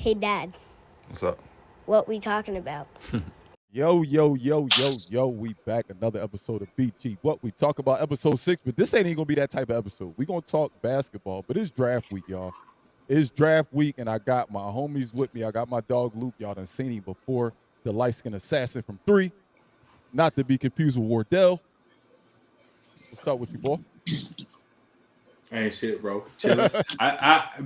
Hey, Dad, What's up? what we talking about? Yo, we back. Another episode of BG. What we talk about, episode 6, but this ain't even gonna be that type of episode. We gonna talk basketball, but it's draft week, y'all. It's draft week, and I got my homies with me. I got my dog Luke. Y'all done seen him before. The light-skinned assassin from 3. Not to be confused with Wardell. What's up with you, boy? Ain't shit, bro. Chilling.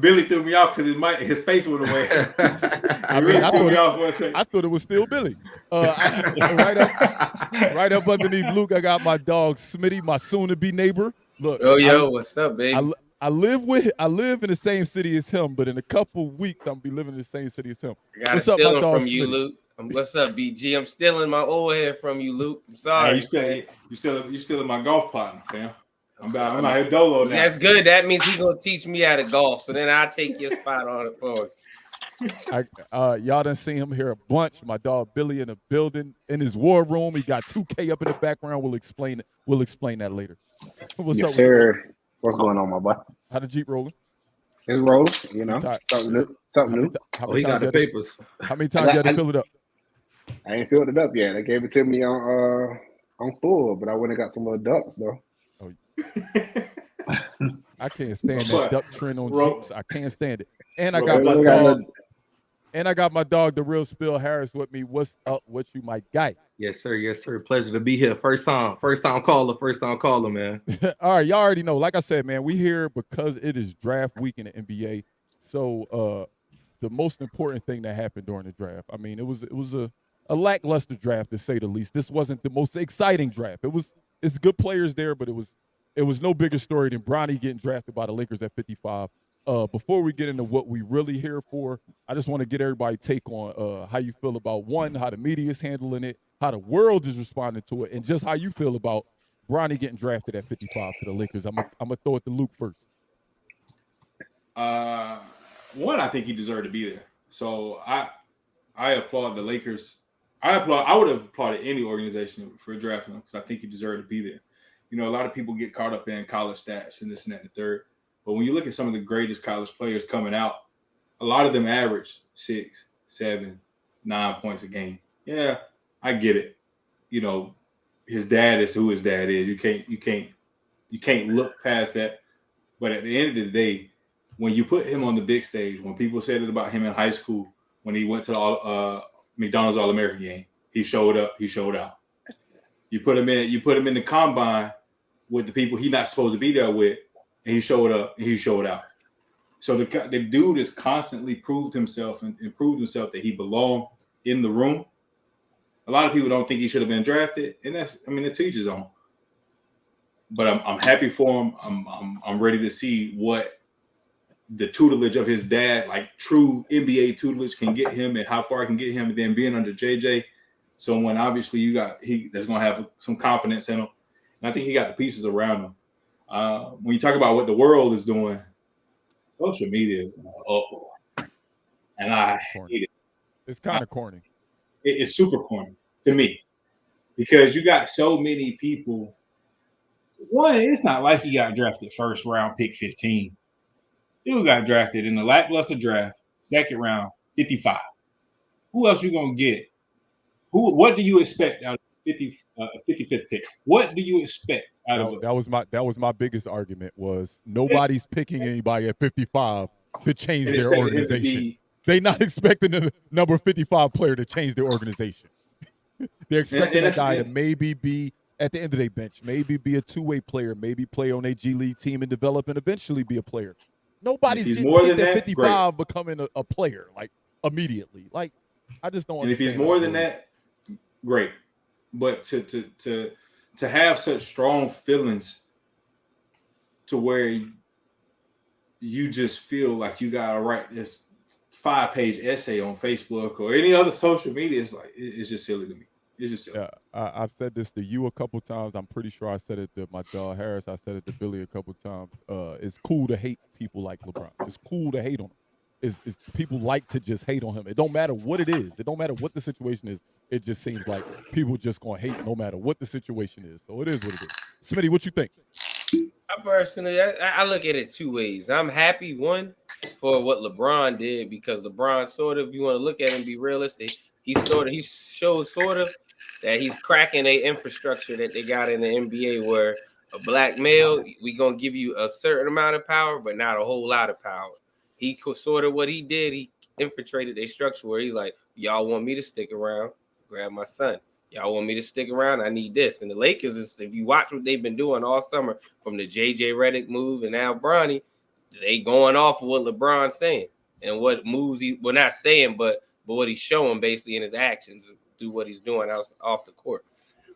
Billy threw me off because his face went away. I thought it was still Billy. Right up underneath Luke, I got my dog Smitty, my soon-to-be neighbor. Look, what's up, baby? I live in the same city as him, but in a couple weeks I'm gonna be living in the same city as him. I gotta steal him from you, Luke. What's up, BG? I'm stealing my old head from you, Luke. I'm sorry. Hey, you stealing my golf partner, fam. I'm out here dolo now. That's good. That means he's gonna teach me how to golf. So then I'll take your spot on it for you. Y'all done seen him here a bunch. My dog Billy in the building, in his war room. He got 2K up in the background. We'll explain that later. What's up, sir? What's going on, my boy? How the Jeep rolling? It's rolling, you know. Something new. He got the papers. How many times you had to fill it up? I ain't filled it up yet. They gave it to me on full, but I went and got some little ducks though. Oh. I can't stand that duck trend on Jeeps. I can't stand it. And I got my dog. And I got my dog, the real Spill Harris, with me. What's up with you, my guy? Yes, sir. Yes, sir. Pleasure to be here. First time caller, man. All right, y'all already know. Like I said, man, we here because it is draft week in the NBA. So the most important thing that happened during the draft, I mean, it was a lackluster draft to say the least. This wasn't the most exciting draft. It's good players there, but it was no bigger story than BRONNY getting drafted by the Lakers at 55. Before we get into what we really here for, I just want to get everybody take on how you feel about, one, how the media is handling it, how the world is responding to it, and just how you feel about BRONNY getting drafted at 55 to the Lakers. I'm gonna throw it to Luke first. One, I think he deserved to be there. So I applaud the Lakers. I would have applauded any organization for drafting him because I think he deserved to be there. You know, a lot of people get caught up in college stats and this and that and the third. But when you look at some of the greatest college players coming out, a lot of them average 6, 7, 9 points a game. Yeah, I get it. You know, his dad is who his dad is. You can't look past that. But at the end of the day, when you put him on the big stage, when people said it about him in high school, when he went to the McDonald's All-American game, he showed up. He showed out. You put him in the combine with the people he's not supposed to be there with, and he showed up and he showed out. So the dude has constantly proved himself and proved himself that he belonged in the room. A lot of people don't think he should have been drafted, and the teacher's on. But I'm happy for him. I'm ready to see what the tutelage of his dad, like true NBA tutelage, can get him and how far it can get him, and then being under JJ. Someone obviously that's gonna have some confidence in him. And I think he got the pieces around him. When you talk about what the world is doing, social media is and I hate it. It's kind of corny. It's super corny to me because you got so many people. One, it's not like he got drafted first round, pick 15. Dude got drafted in the lackluster draft, second round, 55. Who else you gonna get? What do you expect out of 55th pick? What do you expect out of it? That was my biggest argument was nobody's picking anybody at 55 to change their organization. They're not expecting the number 55 player to change their organization. They're expecting a guy to maybe be at the end of their bench, maybe be a two-way player, maybe play on a G League team and develop and eventually be a player. Nobody's getting picked at 55 becoming a player like immediately. Like I just don't understand. And if he's more than that, great. But to have such strong feelings to where you just feel like you gotta write this 5-page essay on Facebook or any other social media, it's just silly to me. It's just silly. Yeah, I've said this to you a couple times. I'm pretty sure I said it to my dog Harris. I said it to Billy a couple times. It's cool to hate people like LeBron. It's cool to hate on him. It's people like to just hate on him. It don't matter what it is. It don't matter what the situation is. It just seems like people just gonna hate no matter what the situation is. So it is what it is. Smitty, what you think? I personally, I look at it two ways. I'm happy, one, for what LeBron did, because LeBron sort of, you want to look at him, be realistic, he showed sort of that he's cracking a infrastructure that they got in the NBA, where a black male, we gonna give you a certain amount of power, but not a whole lot of power. He sort of what he did, he infiltrated a structure where he's like, y'all want me to stick around, grab my son. Y'all want me to stick around? I need this. And the Lakers, if you watch what they've been doing all summer, from the JJ Redick move and now Bronny, they going off of what LeBron's saying and what moves well, not saying, but what he's showing basically in his actions through what he's doing off the court.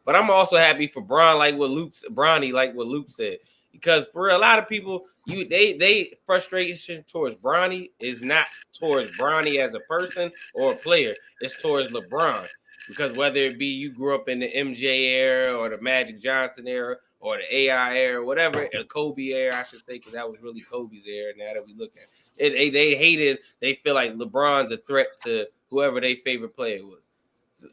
But I'm also happy for Bronny, like what Luke said, because for a lot of people, they frustration towards Bronny is not towards Bronny as a person or a player, it's towards LeBron. Because whether it be you grew up in the MJ era or the Magic Johnson era or the AI era, whatever, the Kobe era, I should say, because that was really Kobe's era. Now that we look at it, they hate it. They feel like LeBron's a threat to whoever their favorite player was.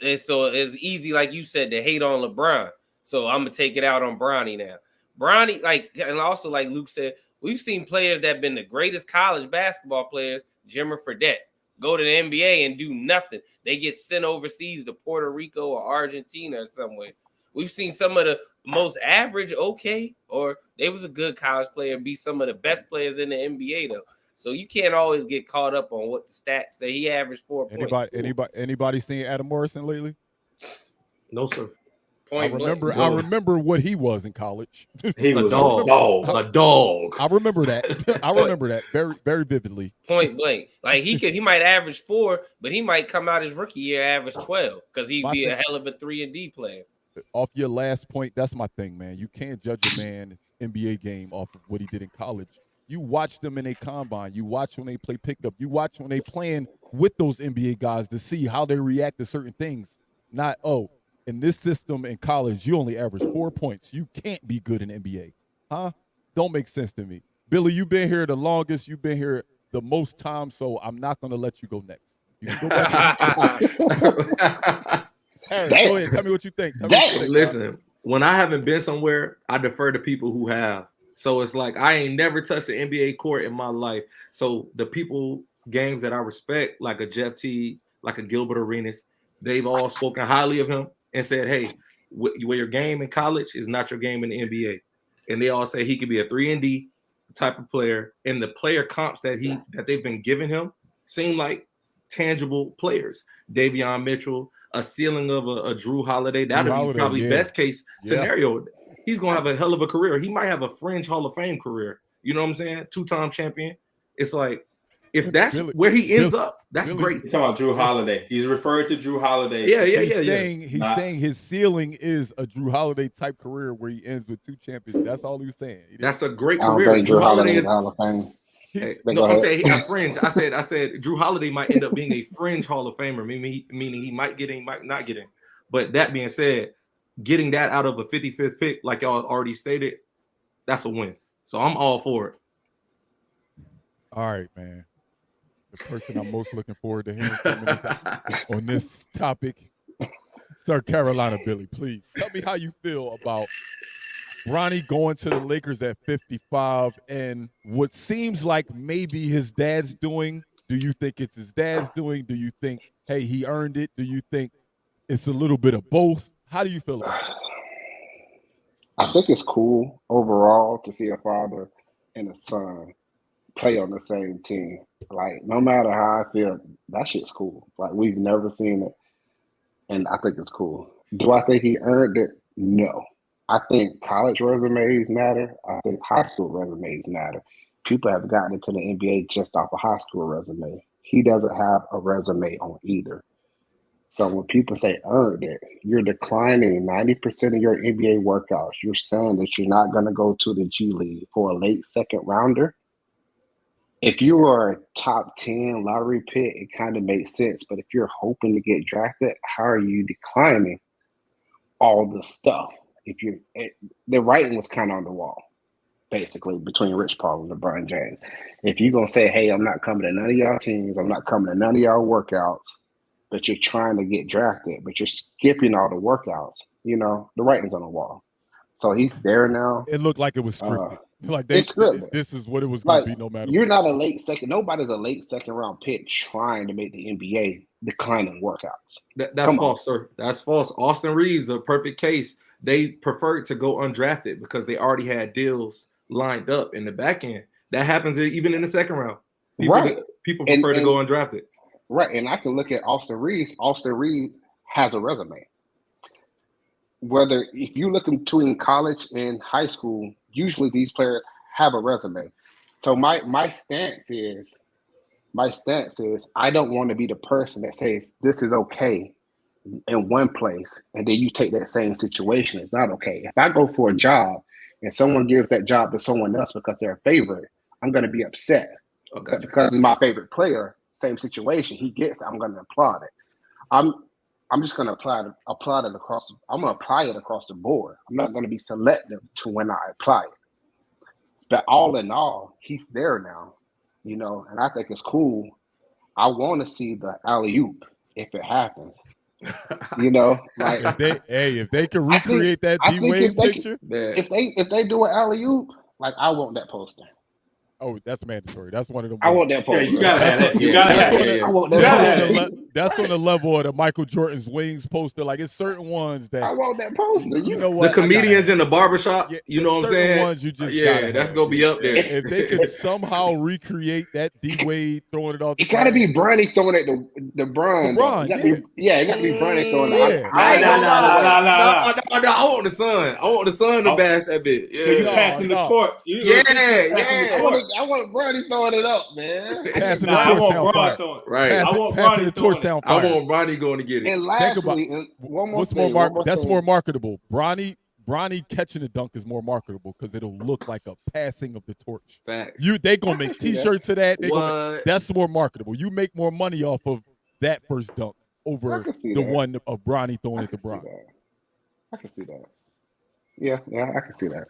And so it's easy, like you said, to hate on LeBron. So I'm gonna take it out on Bronny now. Bronny, and also like Luke said, we've seen players that have been the greatest college basketball players, Jimmer Fredette, go to the NBA and do nothing. They get sent overseas to Puerto Rico or Argentina or somewhere. We've seen some of the most average, or they was a good college player, be some of the best players in the NBA though. So you can't always get caught up on what the stats say. He averaged 4 points. Anybody seen Adam Morrison lately? No, sir. I remember what he was in college. He was a dog. I remember that. I remember that very, very vividly. Point blank. Like he might average 4, but he might come out his rookie year average 12 because he'd be a hell of a 3-and-D player. Off your last point, that's my thing, man. You can't judge a man's NBA game off of what he did in college. You watch them in a combine. You watch when they play pickup. You watch when they playing with those NBA guys to see how they react to certain things. Not, in this system in college, you only average 4 points. You can't be good in NBA. Huh? Don't make sense to me. Billy, you've been here the longest. You've been here the most time, so I'm not going to let you go next. You can go back. Harry, go ahead. Tell me what you think. Listen, when I haven't been somewhere, I defer to people who have. So it's like I ain't never touched an NBA court in my life. So the people, games that I respect, like a Jeff Teague, like a Gilbert Arenas, they've all spoken highly of him and said, hey, where your game in college is not your game in the NBA. And they all say he could be a 3-and-D type of player. And the player comps that they've been giving him seem like tangible players. Davion Mitchell, a ceiling of a Drew Holiday. That would be probably best case scenario. He's going to have a hell of a career. He might have a fringe Hall of Fame career. You know what I'm saying? 2-time champion. It's like, if that's where he ends up, that's great. You're talking about Drew Holiday. He's referred to Drew Holiday. He's saying his ceiling is a Drew Holiday type career where he ends with 2 champions. That's all he was saying. That's a great career. I don't think Drew Holiday is Hall of Fame. No, I'm saying he's a fringe. I said Drew Holiday might end up being a fringe Hall of Famer, meaning he might get in, might not get in. But that being said, getting that out of a 55th pick, like y'all already stated, that's a win. So I'm all for it. All right, man. The person I'm most looking forward to hearing from on this topic, Sir Carolina Billy, please tell me how you feel about Bronny going to the Lakers at 55 and what seems like maybe his dad's doing. Do you think it's his dad's doing? Do you think, hey, he earned it? Do you think it's a little bit of both? How do you feel about it? I think it's cool overall to see a father and a son play on the same team. Like, no matter how I feel, that shit's cool. Like, we've never seen it, and I think it's cool. Do I think he earned it? No. I think college resumes matter. I think high school resumes matter. People have gotten into the NBA just off a high school resume. He doesn't have a resume on either. So when people say earned it, you're declining 90% of your NBA workouts. You're saying that you're not going to go to the G League for a late second rounder. If you are a top 10 lottery pick, it kind of makes sense. But if you're hoping to get drafted, how are you declining all the stuff? The writing was kind of on the wall, basically, between Rich Paul and LeBron James. If you're going to say, hey, I'm not coming to none of y'all teams, I'm not coming to none of y'all workouts, but you're trying to get drafted, but you're skipping all the workouts, the writing's on the wall. So he's there now. It looked like it was scripted. Like It's scripted. this is what it was going to Like, be no matter you're what. not a late second. Nobody's a late second round pick trying to make the NBA declining workouts. That's Come on. false, sir. That's false. Austin Reeves, a perfect case. They preferred to go undrafted because they already had deals lined up in the back end. That happens even in the second round. People prefer to go undrafted. Right, and I can look at Austin Reeves. Austin Reeves has a resume. Whether if you look between college and high school, usually these players have a resume. So my stance is I don't want to be the person that says this is okay in one place and then you take that same situation. It's not okay. If I go for a job and someone gives that job to someone else because they're a favorite, I'm going to be upset. Okay. But because he's my favorite player, same situation, he gets it, I'm going to applaud it. I'm just going to apply it across. I'm going to apply it across the board. I'm not going to be selective to when I apply it. But all in all, he's there now, you know, and I think it's cool. I want to see the alley-oop if it happens. You know, like if they can recreate that D-Wade picture, if they do an alley-oop, like I want that poster. Oh, that's mandatory. That's one of them. I want that poster. Yeah, you gotta have that. You gotta have it. I want that poster. That's on the level of the Michael Jordan's wings poster. Like it's certain ones that I want that poster. You know what? The comedians in the barbershop. You know what I'm saying? Ones you just that's gonna be up there. If they could somehow recreate that D-Wade throwing it off, it gotta be Bronny throwing it the Bron. It gotta be Bronny throwing it. No, I want the son. I want the son to bash that bit. Yeah, you passing the torch. I want Bronny throwing it up, man. Passing the torch sound fire. Right. Passing the torch sound fire. I want Bronny going to get it. And lastly, one more thing. That's more marketable. Bronny catching the dunk is more marketable because it'll look like a passing of the torch. Facts. They gonna make T-shirts of that. That's more marketable. You make more money off of that first dunk over the one of Bronny throwing it to Bron. I can see that. Yeah, I can see that.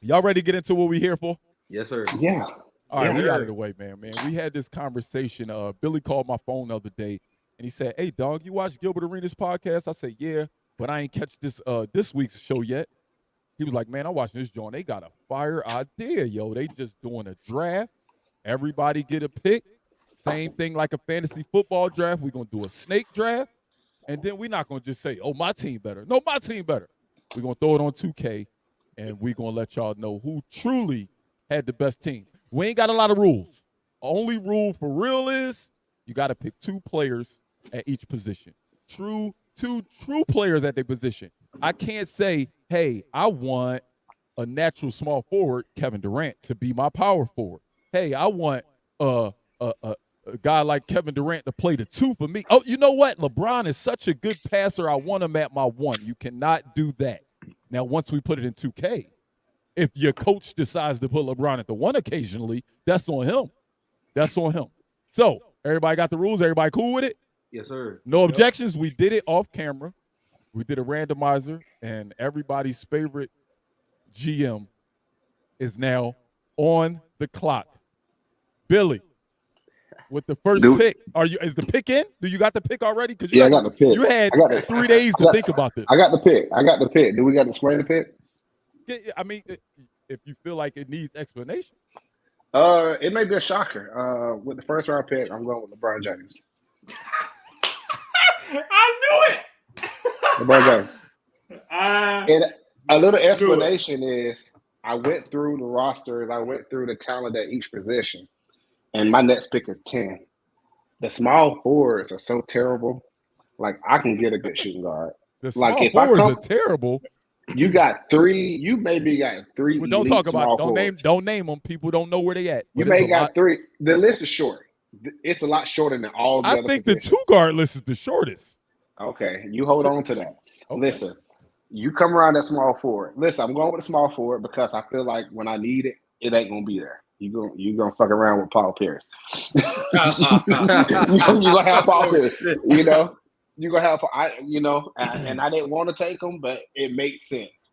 Y'all ready to get into what we here for? Yes, sir. Yeah. All right, we out of the way, man. We had this conversation. Billy called my phone the other day, and he said, "Hey, dog, you watch Gilbert Arenas podcast?" I said, "Yeah, but I ain't catch this week's show yet." He was like, "Man, I'm watching this joint. They got a fire idea, yo. They just doing a draft. Everybody get a pick. Same thing like a fantasy football draft. We're gonna do a snake draft, and then we're not gonna just say, 'Oh, my team better.' No, my team better. We're gonna throw it on 2K, and we're gonna let y'all know who truly had the best team. We ain't got a lot of rules. Only rule for real is you got to pick 2 players at each position. Two true players at their position. I can't say, hey, I want a natural small forward, Kevin Durant, to be my power forward. Hey, I want a guy like Kevin Durant to play the 2 for me. Oh, you know what? LeBron is such a good passer. I want him at my 1. You cannot do that. Now, once we put it in 2K, if your coach decides to put LeBron at the 1 occasionally, that's on him. That's on him. So, everybody got the rules? Everybody cool with it? Yes, sir. No objections. We did it off camera. We did a randomizer, and everybody's favorite GM is now on the clock. Billy, with the first pick, is the pick in? Do you got the pick already? I got the pick. You had 3 days to think about this. I got the pick. Do we got to explain the pick? I mean, if you feel like it needs explanation. It may be a shocker. With the first round pick, I'm going with LeBron James. I knew it. LeBron James. And a little explanation is I went through the rosters. I went through the talent at each position. And my next pick is 10. The small forwards are so terrible. Like, I can get a good shooting guard. The small forwards are terrible. You got 3. You maybe got 3. Well, don't talk about it. Don't name them. People don't know where they at. You may got 3. The list is short. It's a lot shorter than all the other positions. The 2-guard list is the shortest. Okay, you hold on to that. Okay. Listen, you come around that small forward. Listen, I'm going with the small forward because I feel like when I need it, it ain't gonna be there. You gonna fuck around with Paul Pierce. you gonna have Paul Pierce. You know, you gonna have and I didn't want to take him, but it makes sense.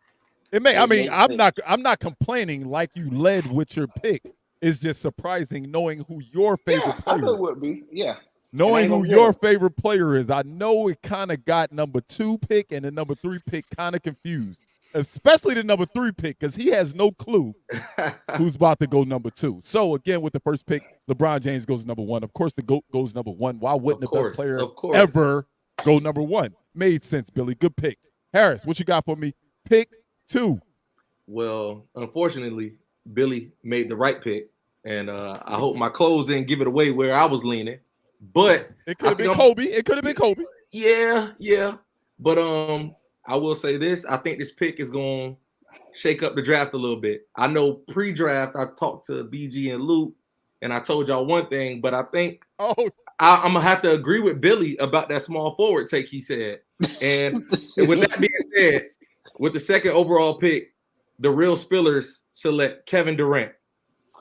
I'm not complaining like you led with your pick. It's just surprising knowing who your favorite player is. I know it would be. Yeah. Knowing who your favorite player is, I know it kind of got number 2 pick and the number 3 pick kind of confused. especially the number 3 pick, because he has no clue who's about to go number 2. So again, with the first pick, LeBron James goes number 1. Of course, the GOAT goes number 1. Why wouldn't the best player ever go number 1? Made sense, Billy. Good pick. Harris, what you got for me? Pick 2. Well, unfortunately, Billy made the right pick, and I hope my clothes didn't give it away where I was leaning. But it could have been Kobe. It could have been Kobe. Yeah. But I will say this: I think this pick is going to shake up the draft a little bit. I know pre-draft I talked to BG and Luke, and I told y'all one thing, but I think I'm gonna have to agree with Billy about that small forward take he said. And with that being said, with the second overall pick, the real Spillers select Kevin Durant.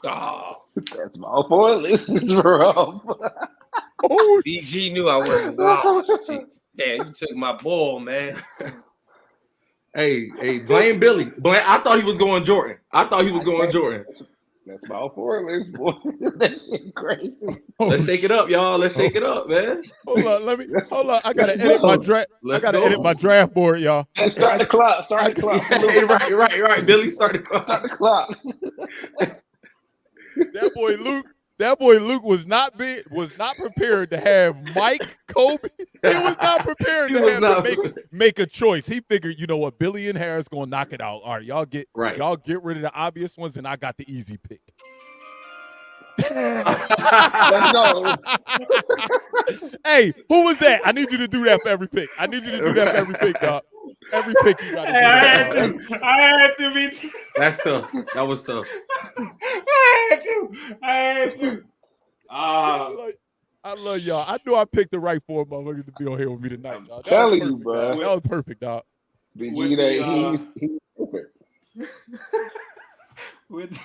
Oh, that's my forward list is rough. BG knew I wasn't. Oh, damn, you took my ball, man. Hey, blame Billy. I thought he was going Jordan. That's my forward list, boy. That's crazy. Let's shake it up, y'all. Let's shake it up, man. Hold on. I gotta edit my draft. Edit my draft board, y'all. Hey, start the clock. Hey, right. Billy, start the clock. Start the clock. That boy Luke was not prepared to have Mike, Kobe. He was not prepared to make a choice. He figured, you know what, Billy and Harris gonna knock it out. All right, y'all get rid of the obvious ones, and I got the easy pick. Let's go. Hey, who was that? I need you to do that for every pick. Dog. Every pick you got to do. I had to be. That's tough. That was tough. I had to. I love y'all. I knew I picked the right 4 motherfuckers to be on here with me tonight. Dog. Telling you, bro. That was perfect, dog. He's perfect. With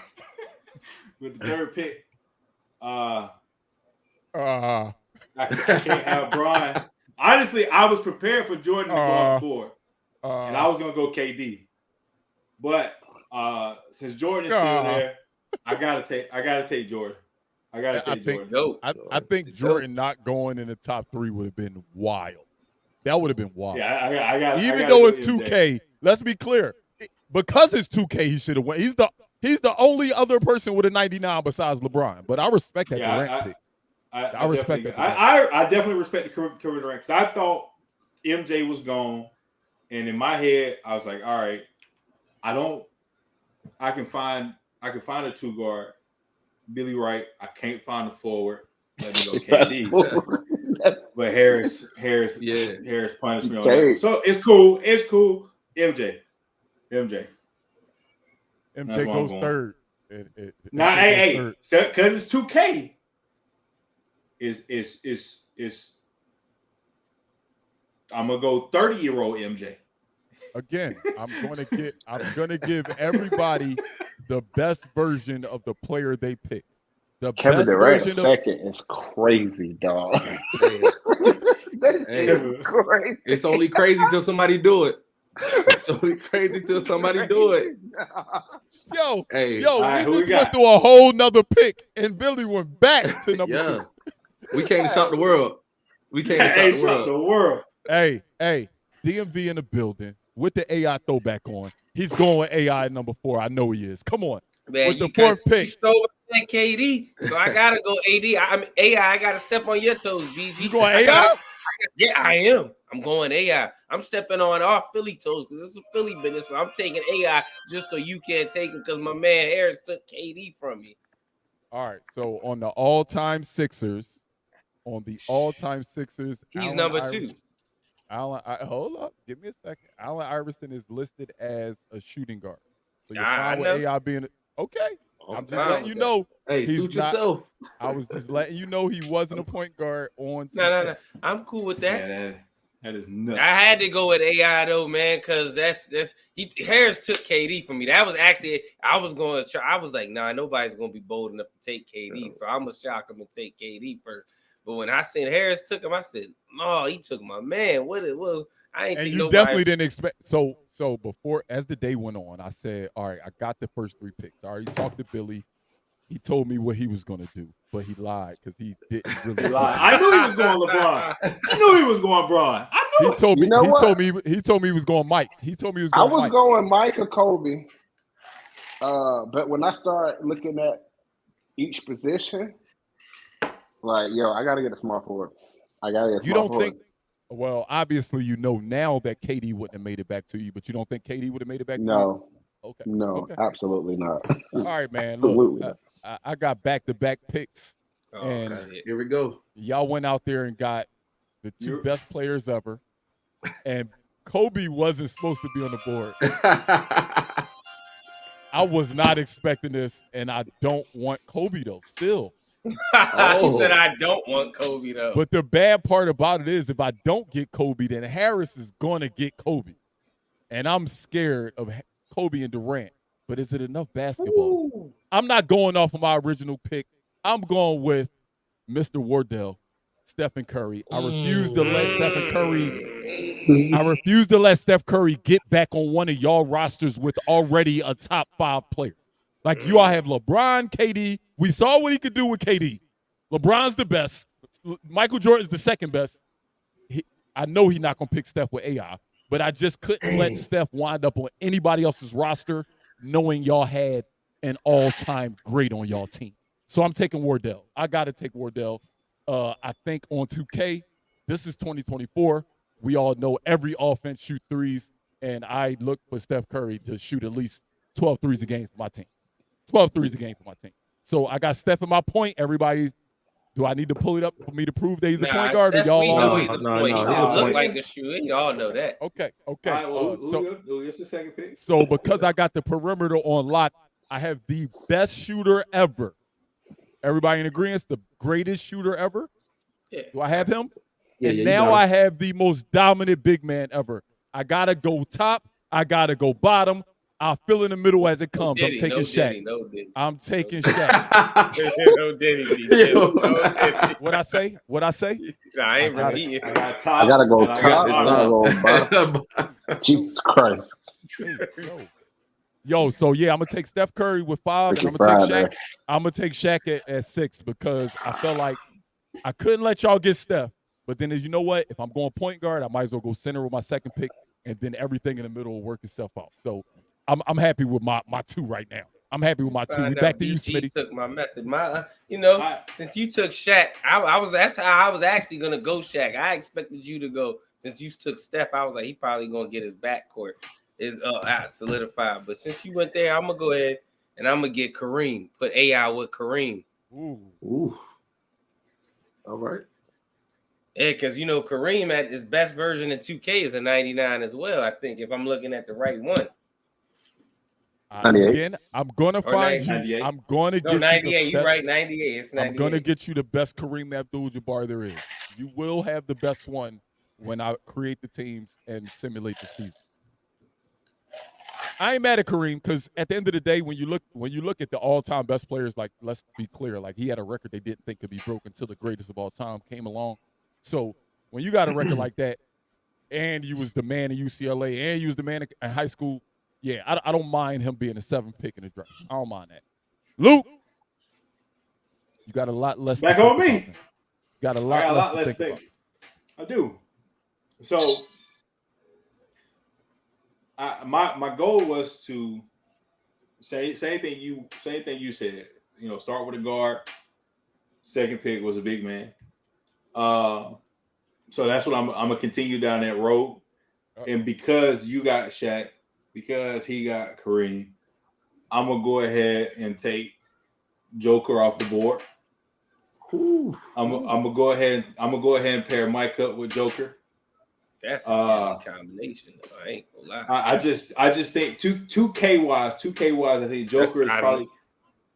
the third pick, I can't have Bron. Honestly, I was prepared for Jordan to go off the board, and I was gonna go KD. But since Jordan is still there, I gotta take Jordan. I think Jordan not going in the top 3 would have been wild. That would have been wild. Yeah, I got. Even though it's 2K, let's be clear. Because it's 2K, he should have went. He's the only other person with a 99 besides LeBron. But I respect that Durant pick. I respect that. I definitely respect the Kevin Durant because I thought MJ was gone, and in my head I was like, all right, I can find a 2 guard, Billy Wright. I can't find a forward. Let me go KD. But Harris punished me on that. So it's cool. MJ goes third. Nah, hey, because it's 2K. Is I'm gonna go 30-year-old MJ. Again, I'm gonna give everybody the best version of the player they pick. The Kevin best Durant version second is crazy, dog. That is crazy. It's only crazy till somebody do it. Yo, hey, we just went through a whole nother pick, and Billy went back to number 2. We came to shock the world. Hey, DMV in the building with the AI throwback on. He's going with AI at number 4. I know he is. Come on. Man, with the 4th pick. You stole that KD, so I gotta go AD. I mean AI. I gotta step on your toes, BG. You going AI? Yeah, I am. I'm going AI. I'm stepping on our Philly toes because it's a Philly business. So I'm taking AI just so you can't take him because my man Harris took KD from me. All right. So on the all-time Sixers, he's Allen number Iverson, 2. Hold up. Give me a second. Allen Iverson is listed as a shooting guard. So you're I fine with AI being okay. I'm just letting you know. Hey, he's suit not, yourself. I was just letting you know he wasn't a point guard on. No. I'm cool with that. Yeah, that is nuts. I had to go with AI though, man, because Harris took KD from me. That was actually I was like, nah, nobody's gonna be bold enough to take KD, so I'm gonna shock him and take KD first. But when I seen Harris took him, I said, no, he took my man. What it was? I ain't. And think you nobody... definitely didn't expect. So before, as the day went on, I said, all right, I got the first 3 picks. I already talked to Billy. He told me what he was gonna do, but he lied because he didn't really. I knew he was going LeBron. I knew he was going Bron. I He told me. You know He what? told me. He told me he was going Mike. He told me he was I going was Mike. going Mike or Kobe. But when I start looking at each position, like, yo, I gotta get a small forward. I gotta get a You small don't forward. think? Well, obviously, you know now that KD wouldn't have made it back to you, but you don't think KD would have made it back to you? No, Okay. no, Okay. absolutely not. All right, man. Absolutely Look, not. I got back-to-back picks, Oh, and shit. Here we go. y'all went out there and got the two You're- best players ever, and Kobe wasn't supposed to be on the board. I was not expecting this, and I don't want Kobe though. Still, He Oh. said, "I don't want Kobe though." but the bad part about it is, if I don't get Kobe, then Harris is gonna get Kobe, and I'm scared of Kobe and Durant. But is it enough basketball? Ooh. I'm not going off of my original pick. I'm going with Mr. Wardell, Stephen Curry. I refuse to let Stephen Curry. I refuse to let Steph Curry get back on one of y'all rosters with already a top 5 player. Like, you all have LeBron, KD. We saw what he could do with KD. LeBron's the best. Michael Jordan's the second best. I know he's not going to pick Steph with AI, but I just couldn't let Steph wind up on anybody else's roster knowing y'all had an all-time great on y'all team. So I'm taking Wardell. I got to take Wardell. I think on 2K, this is 2024. We all know every offense shoot threes, and I look for Steph Curry to shoot at least 12 threes a game for my team. 12 threes a game for my team. So I got Steph in my point. Everybody's, do I need to pull it up for me to prove that he's a point guard? Steph, Y'all we all know know? he's a point. He no, just he's a look point. like a shooter. Y'all know that. Okay. All right, well, so who gets the second pick? So because I got the perimeter on lock, I have the best shooter ever. Everybody in agreement? The greatest shooter ever? Yeah. Do I have him? Yeah, And you now got him. I have the most dominant big man ever. I got to go top. I got to go bottom. I'll fill in the middle as it comes. I'm taking Shaq. I'm taking Shaq. No Diddy. What I say? Nah, I ain't I got it. repeating. I got top. I gotta go and I top. got I gotta go bottom. Jesus Christ. Yo, so yeah, I'm gonna take Steph Curry with 5, and I'm Freaking gonna take Friday. Shaq. I'm gonna take Shaq at 6 because I felt like I couldn't let y'all get Steph. But then, as you know what, if I'm going point guard, I might as well go center with my second pick, and then everything in the middle will work itself out. So I'm happy with my 2 right now. I'm happy with my 2. We back to you, Smitty. Took my method. Since you took Shaq, that's how I was actually gonna go Shaq. I expected you to go. Since you took Steph, I was like, he probably gonna get his backcourt is solidified. But since you went there, I'm gonna go ahead and I'm gonna get Kareem. Put AI with Kareem. Ooh. All right. Yeah, because Kareem at his best version in 2K is a 99 as well. I think if I'm looking at the right one. Again, I'm gonna Or find you. 98. I'm gonna get 98. you. You're right. 98. It's 98. I'm gonna get you the best Kareem Abdul-Jabbar there is. You will have the best one when I create the teams and simulate the season. I ain't mad at Kareem because at the end of the day, when you look at the all-time best players, like, let's be clear, like, he had a record they didn't think could be broken until the greatest of all time came along. So when you got a record like that, and you was the man in UCLA, and you was the man in high school, yeah, I don't mind him being a 7th pick in the draft. I don't mind that. Luke, you got a lot less. Back to on think me. about, man. Got a I lot got a less lot to less think to about. think. I do. So my goal was to same thing you said. Start with a guard. Second pick was a big man. So that's what I'm gonna continue down that road. And because you got Shaq, because he got Kareem, I'm gonna go ahead and take Joker off the board. I'm gonna go ahead and pair Mike up with Joker. That's a deadly combination. I ain't gonna lie. I just think 2K wise, I think Joker is probably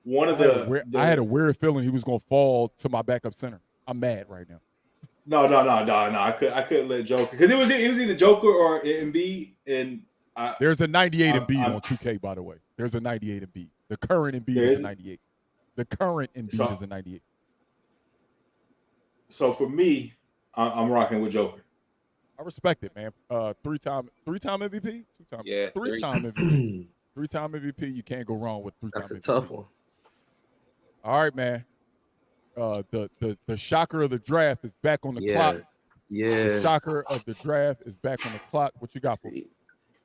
one of the. I had a weird feeling he was gonna fall to my backup center. I'm mad right now. No. I couldn't let Joker because it was either Joker or Embiid, and there's a 98 Embiid on 2K, by the way. There's a 98 Embiid. The current Embiid is a 98. The current Embiid is a 98. So for me, I'm rocking with Joker. I respect it, man. Three-time MVP, 2-time, Yeah, 3-time MVP, 3-time MVP. You can't go wrong with 3-time. That's a MVP. tough one. All right, man. The shocker of the draft is back on the clock. The shocker of the draft is back on the clock. What you got for me?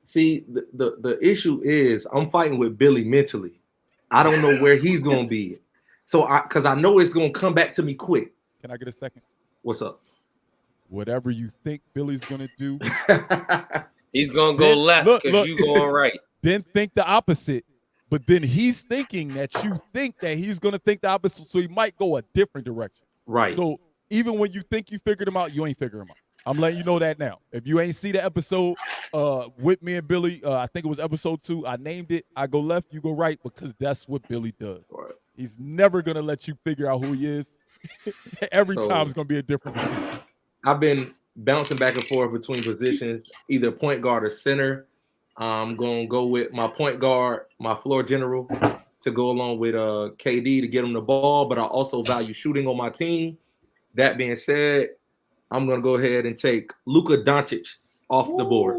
See, the issue is I'm fighting with Billy mentally. I don't know where he's gonna be. So because I know it's gonna come back to me quick. Can I get a second? What's up? Whatever you think Billy's gonna do, he's gonna go left because you going right. Then think the opposite. But then he's thinking that you think that he's gonna think the opposite, so he might go a different direction. Right. So even when you think you figured him out, you ain't figure him out. I'm letting you know that now. If you ain't see the episode with me and Billy, I think it was episode 2. I named it. I go left, you go right, because that's what Billy does. Right. He's never gonna let you figure out who he is. Every time it's gonna be a different decision. I've been bouncing back and forth between positions, either point guard or center. I'm gonna go with my point guard, my floor general, to go along with KD to get him the ball, but I also value shooting on my team. That being said, I'm gonna go ahead and take Luka Doncic off the board.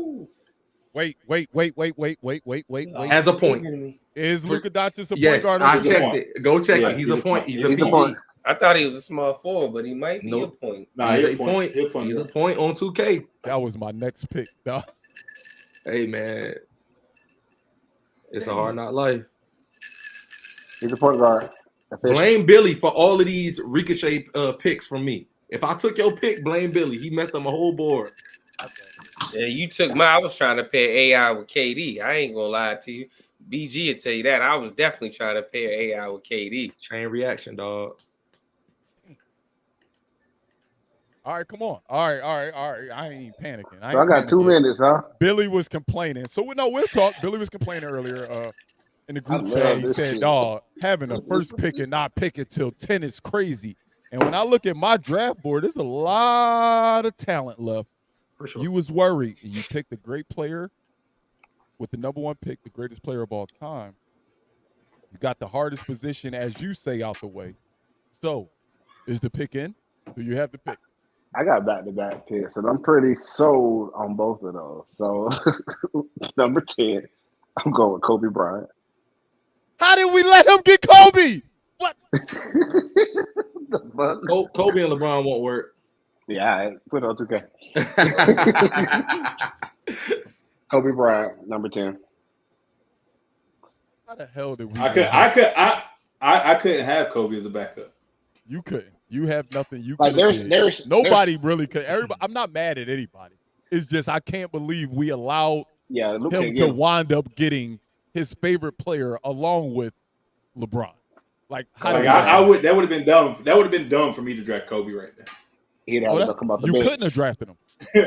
Wait. As a point. Is Luka Doncic a point yes, guard? I checked it. Go check it. He's a point. He's a point. I thought he was a small forward, but he might be a point. Nah, he's a point. He's a point on 2K. That was my next pick. No. Hey man, it's a hard knock life. He's a point guard. Blame Billy for all of these ricochet picks from me. If I took your pick, blame Billy. He messed up my whole board. Yeah, you took my. I was trying to pair AI with KD. I ain't gonna lie to you. BG will tell you that. I was definitely trying to pair AI with KD. Chain reaction, dog. All right, come on. All right. I ain't panicking. I got 2 minutes, huh? Billy was complaining. So we'll talk. Billy was complaining earlier in the group chat. He said, dog, having a first pick and not pick it till 10 is crazy. And when I look at my draft board, there's a lot of talent left. For sure. You was worried, and you picked a great player with the number 1 pick, the greatest player of all time. You got the hardest position, as you say, out the way. So, is the pick in? Do you have the pick? I got back-to-back picks, and I'm pretty sold on both of those. So, number 10, I'm going with Kobe Bryant. How did we let him get Kobe? What? Kobe and LeBron won't work. Yeah, I put it on 2K. Kobe Bryant, number 10. How the hell did we? I couldn't have Kobe as a backup. You couldn't. You have nothing. You like there's nobody really could. Everybody. I'm not mad at anybody. It's just I can't believe we allowed him to wind up getting his favorite player along with LeBron. Like, I would. That would have been dumb. That would have been dumb for me to draft Kobe right there. He'd have to come off the bench. You couldn't have drafted him.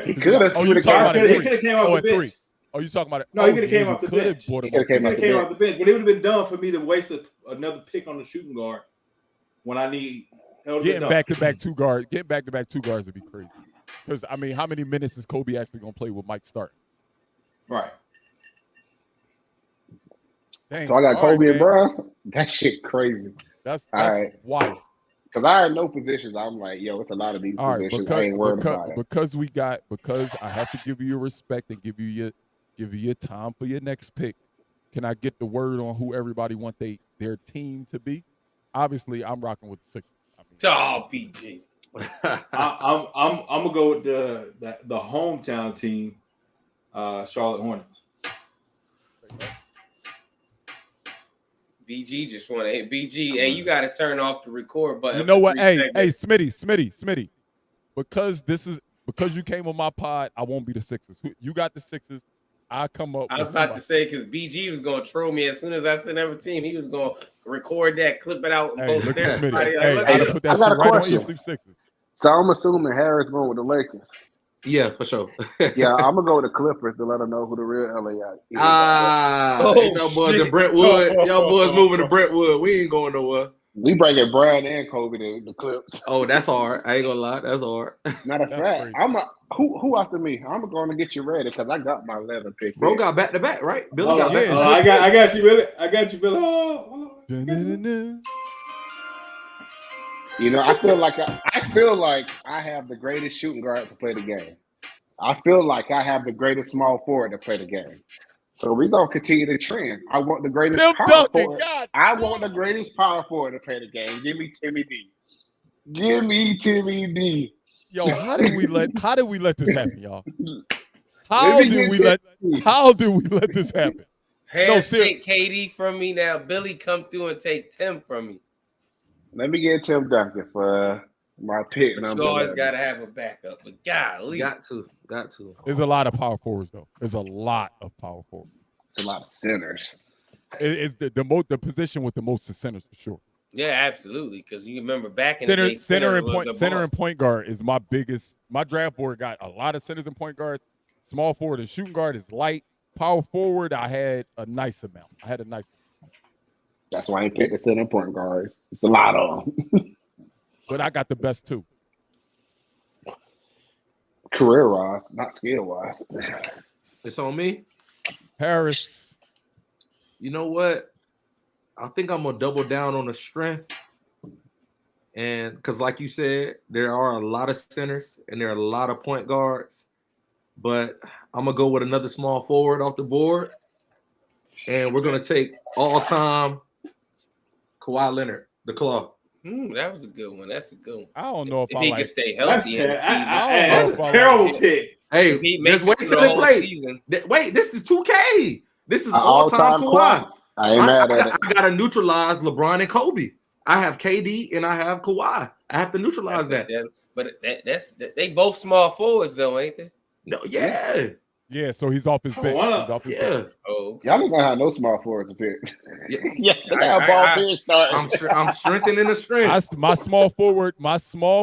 He could have. Oh, you talking about it? He could have came off the bench. Oh, you talking about it? No, he could have came off the bench. He could have came off the bench, but it would have been dumb for me to waste another pick on the shooting guard when I need. Getting back-to-back two guards would be crazy. Because I mean, how many minutes is Kobe actually gonna play with Mike starting? Right. Dang. So I got Kobe and Bron. That shit crazy. That's right. Wild. Because I had no positions. I'm like, yo, it's a lot of these positions. I ain't worried about it. Because I have to give you your respect and give you your time for your next pick. Can I get the word on who everybody want their team to be? Obviously, I'm rocking with the Sixers. BG. I'm gonna go with the hometown team, Charlotte Hornets. BG just want to hit BG. Hey, you got to turn off the record button. You know what? Hey, Smitty. Because you came on my pod, I won't be the Sixers. You got the Sixers. I come up. I was about to say because BG was going to troll me as soon as I sent every team. He was going to record that, clip it out. And hey, look at Smitty. Hey, I put that shit right on your sleep Sixers. So I'm assuming Harris going with the Lakers. Yeah, for sure. Yeah, I'm gonna go with the Clippers to let them know who the real LA is. Y'all boys to Brentwood. Y'all boys moving to Brentwood. We ain't going nowhere. We bringing Brian and Kobe to the Clips. Oh, that's hard. I ain't gonna lie, that's hard. Matter of fact, who after me? I'm going to get you ready because I got my 11 pick. Bro got back to back, right? Billy got back. I got you, Billy. Hold on. You know, I feel like I have the greatest shooting guard to play the game. I feel like I have the greatest small forward to play the game. So we're gonna continue the trend. I want the greatest power forward. I want the greatest power forward to play the game. Give me Timmy D. Yo, how did we let this happen, y'all? Let How me did get we Tim. let this happen? Harris No, take KD from me now. Billy come through and take Tim from me. Let me get Tim Duncan for my pick But you number always 11. gotta have a backup. But golly, Got to. There's a lot of power forwards though. There's a lot of power forwards. It's a lot of centers. It's the position with the most centers for sure. yeah, absolutely. Because you remember back in the day, Center and was point guard is my biggest. My draft board got a lot of centers and point guards. Small forward and shooting guard is light. Power forward, I had a nice amount. That's why I picked the center point guards. It's a lot of them. But I got the best two. Career wise, not skill wise. It's on me. Harris. You know what? I think I'm gonna double down on the strength. And because, like you said, there are a lot of centers and there are a lot of point guards. But I'm gonna go with another small forward off the board. And we're gonna take all-time Kawhi Leonard, the Claw. that was a good one. That's a good one. I don't know if He can stay healthy. That's a terrible pick. Hey, He makes just wait it till the they whole play. season. Wait, this is 2K. This is All-time all-time Kawhi. I ain't mad at it. I gotta neutralize LeBron and Kobe. I have KD and I have Kawhi. I have to neutralize that. But they both small forwards though, ain't they? No, yeah. Yeah, so he's off his bench. He's off his bench. Oh, okay. Y'all ain't gonna have no small forwards to pick. Yeah. Yeah, they got ball players starting. I'm strengthening the strength. My small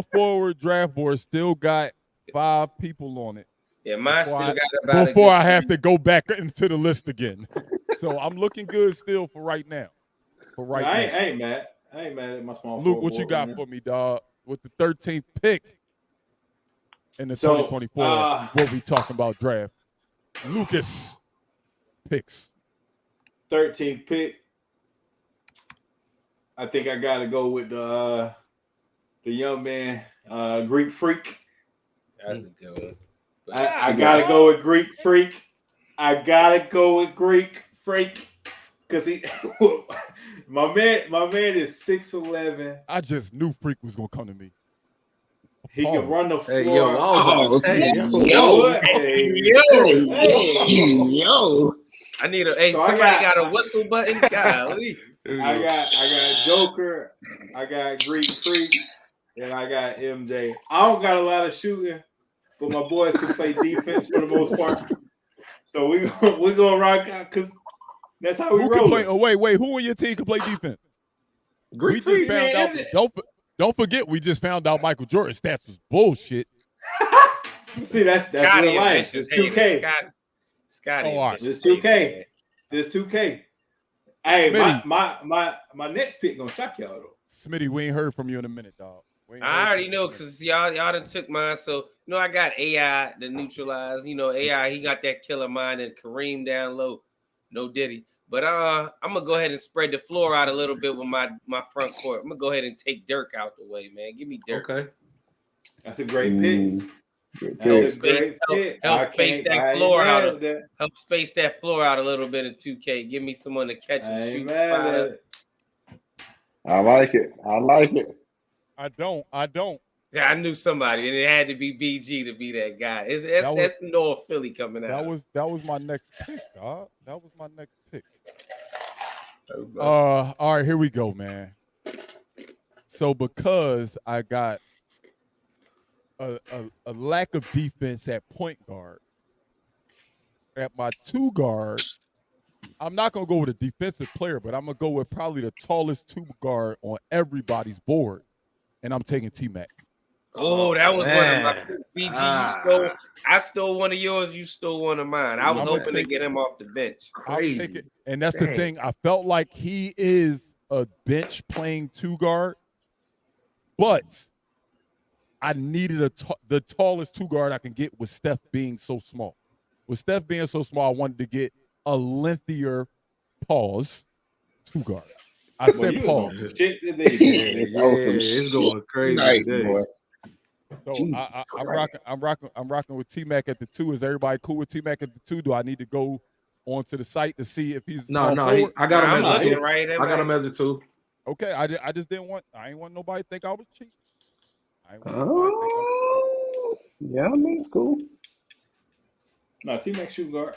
forward draft board still got 5 people on it. Yeah, mine still got about before I have to go back into the list again. So I'm looking good still for right now. I ain't mad. I ain't mad at my small Luke, forward what you got man. for me, dog? With the 13th pick in the 2024 what we talking about draft. Lucas picks. 13th pick. I think I gotta go with the young man, Greek Freak. That's a good one. I gotta go with Greek Freak. Because he my man is 6'11". I just knew Freak was gonna come to me. He can run the floor. Hey, yo, Yo. I need a somebody got a whistle button. Golly. I got Joker, I got Greek Freak, and I got MJ. I don't got a lot of shooting, but my boys can play defense for the most part. So we gonna rock out because that's how we roll. Wait, who on your team can play defense? Greek We just Freak, found out. Don't forget, we just found out Michael Jordan's stats was bullshit. See, that's real life. It's 2K. Scotty. Oh, all right. It's 2K. It's 2K. Hey, my next pick gonna shock y'all though. Smitty, we ain't heard from you in a minute, dog. I already know because y'all done took mine. So I got AI to neutralize. AI, he got that killer mind and Kareem down low. No Diddy. But I'm gonna go ahead and spread the floor out a little bit with my front court. I'm gonna go ahead and take Dirk out the way, man. Give me Dirk. Okay. That's a great pick. Help space that floor out. Help space that floor out a little bit in 2K. Give me someone to catch and shoot. I like it. I don't. Yeah, I knew somebody, and it had to be BG to be that guy. That's North Philly coming out. That was my next pick, dog. That was my next pick. All right, here we go, man. So because I got a lack of defense at point guard, at my 2 guard, I'm not gonna go with a defensive player, but I'm gonna go with probably the tallest 2 guard on everybody's board, and I'm taking T-Mac. Oh, that was one of my BG. I stole one of yours. You stole one of mine. I was hoping to get him off the bench. Crazy. And that's the thing. I felt like he is a bench playing 2 guard, but I needed the tallest 2 guard I can get with Steph being so small. With Steph being so small, I wanted to get a lengthier 2 guard. I said pause. It's going crazy today. So I'm rocking with T-Mac at the 2. Is everybody cool with T-Mac at the 2? Do I need to go onto the site to see if he's I got him as a 2. I got him as a 2. Okay, I just didn't want. I ain't want nobody to think I was cheap. Yeah, I mean it's cool. No, T-Mac shooting guard.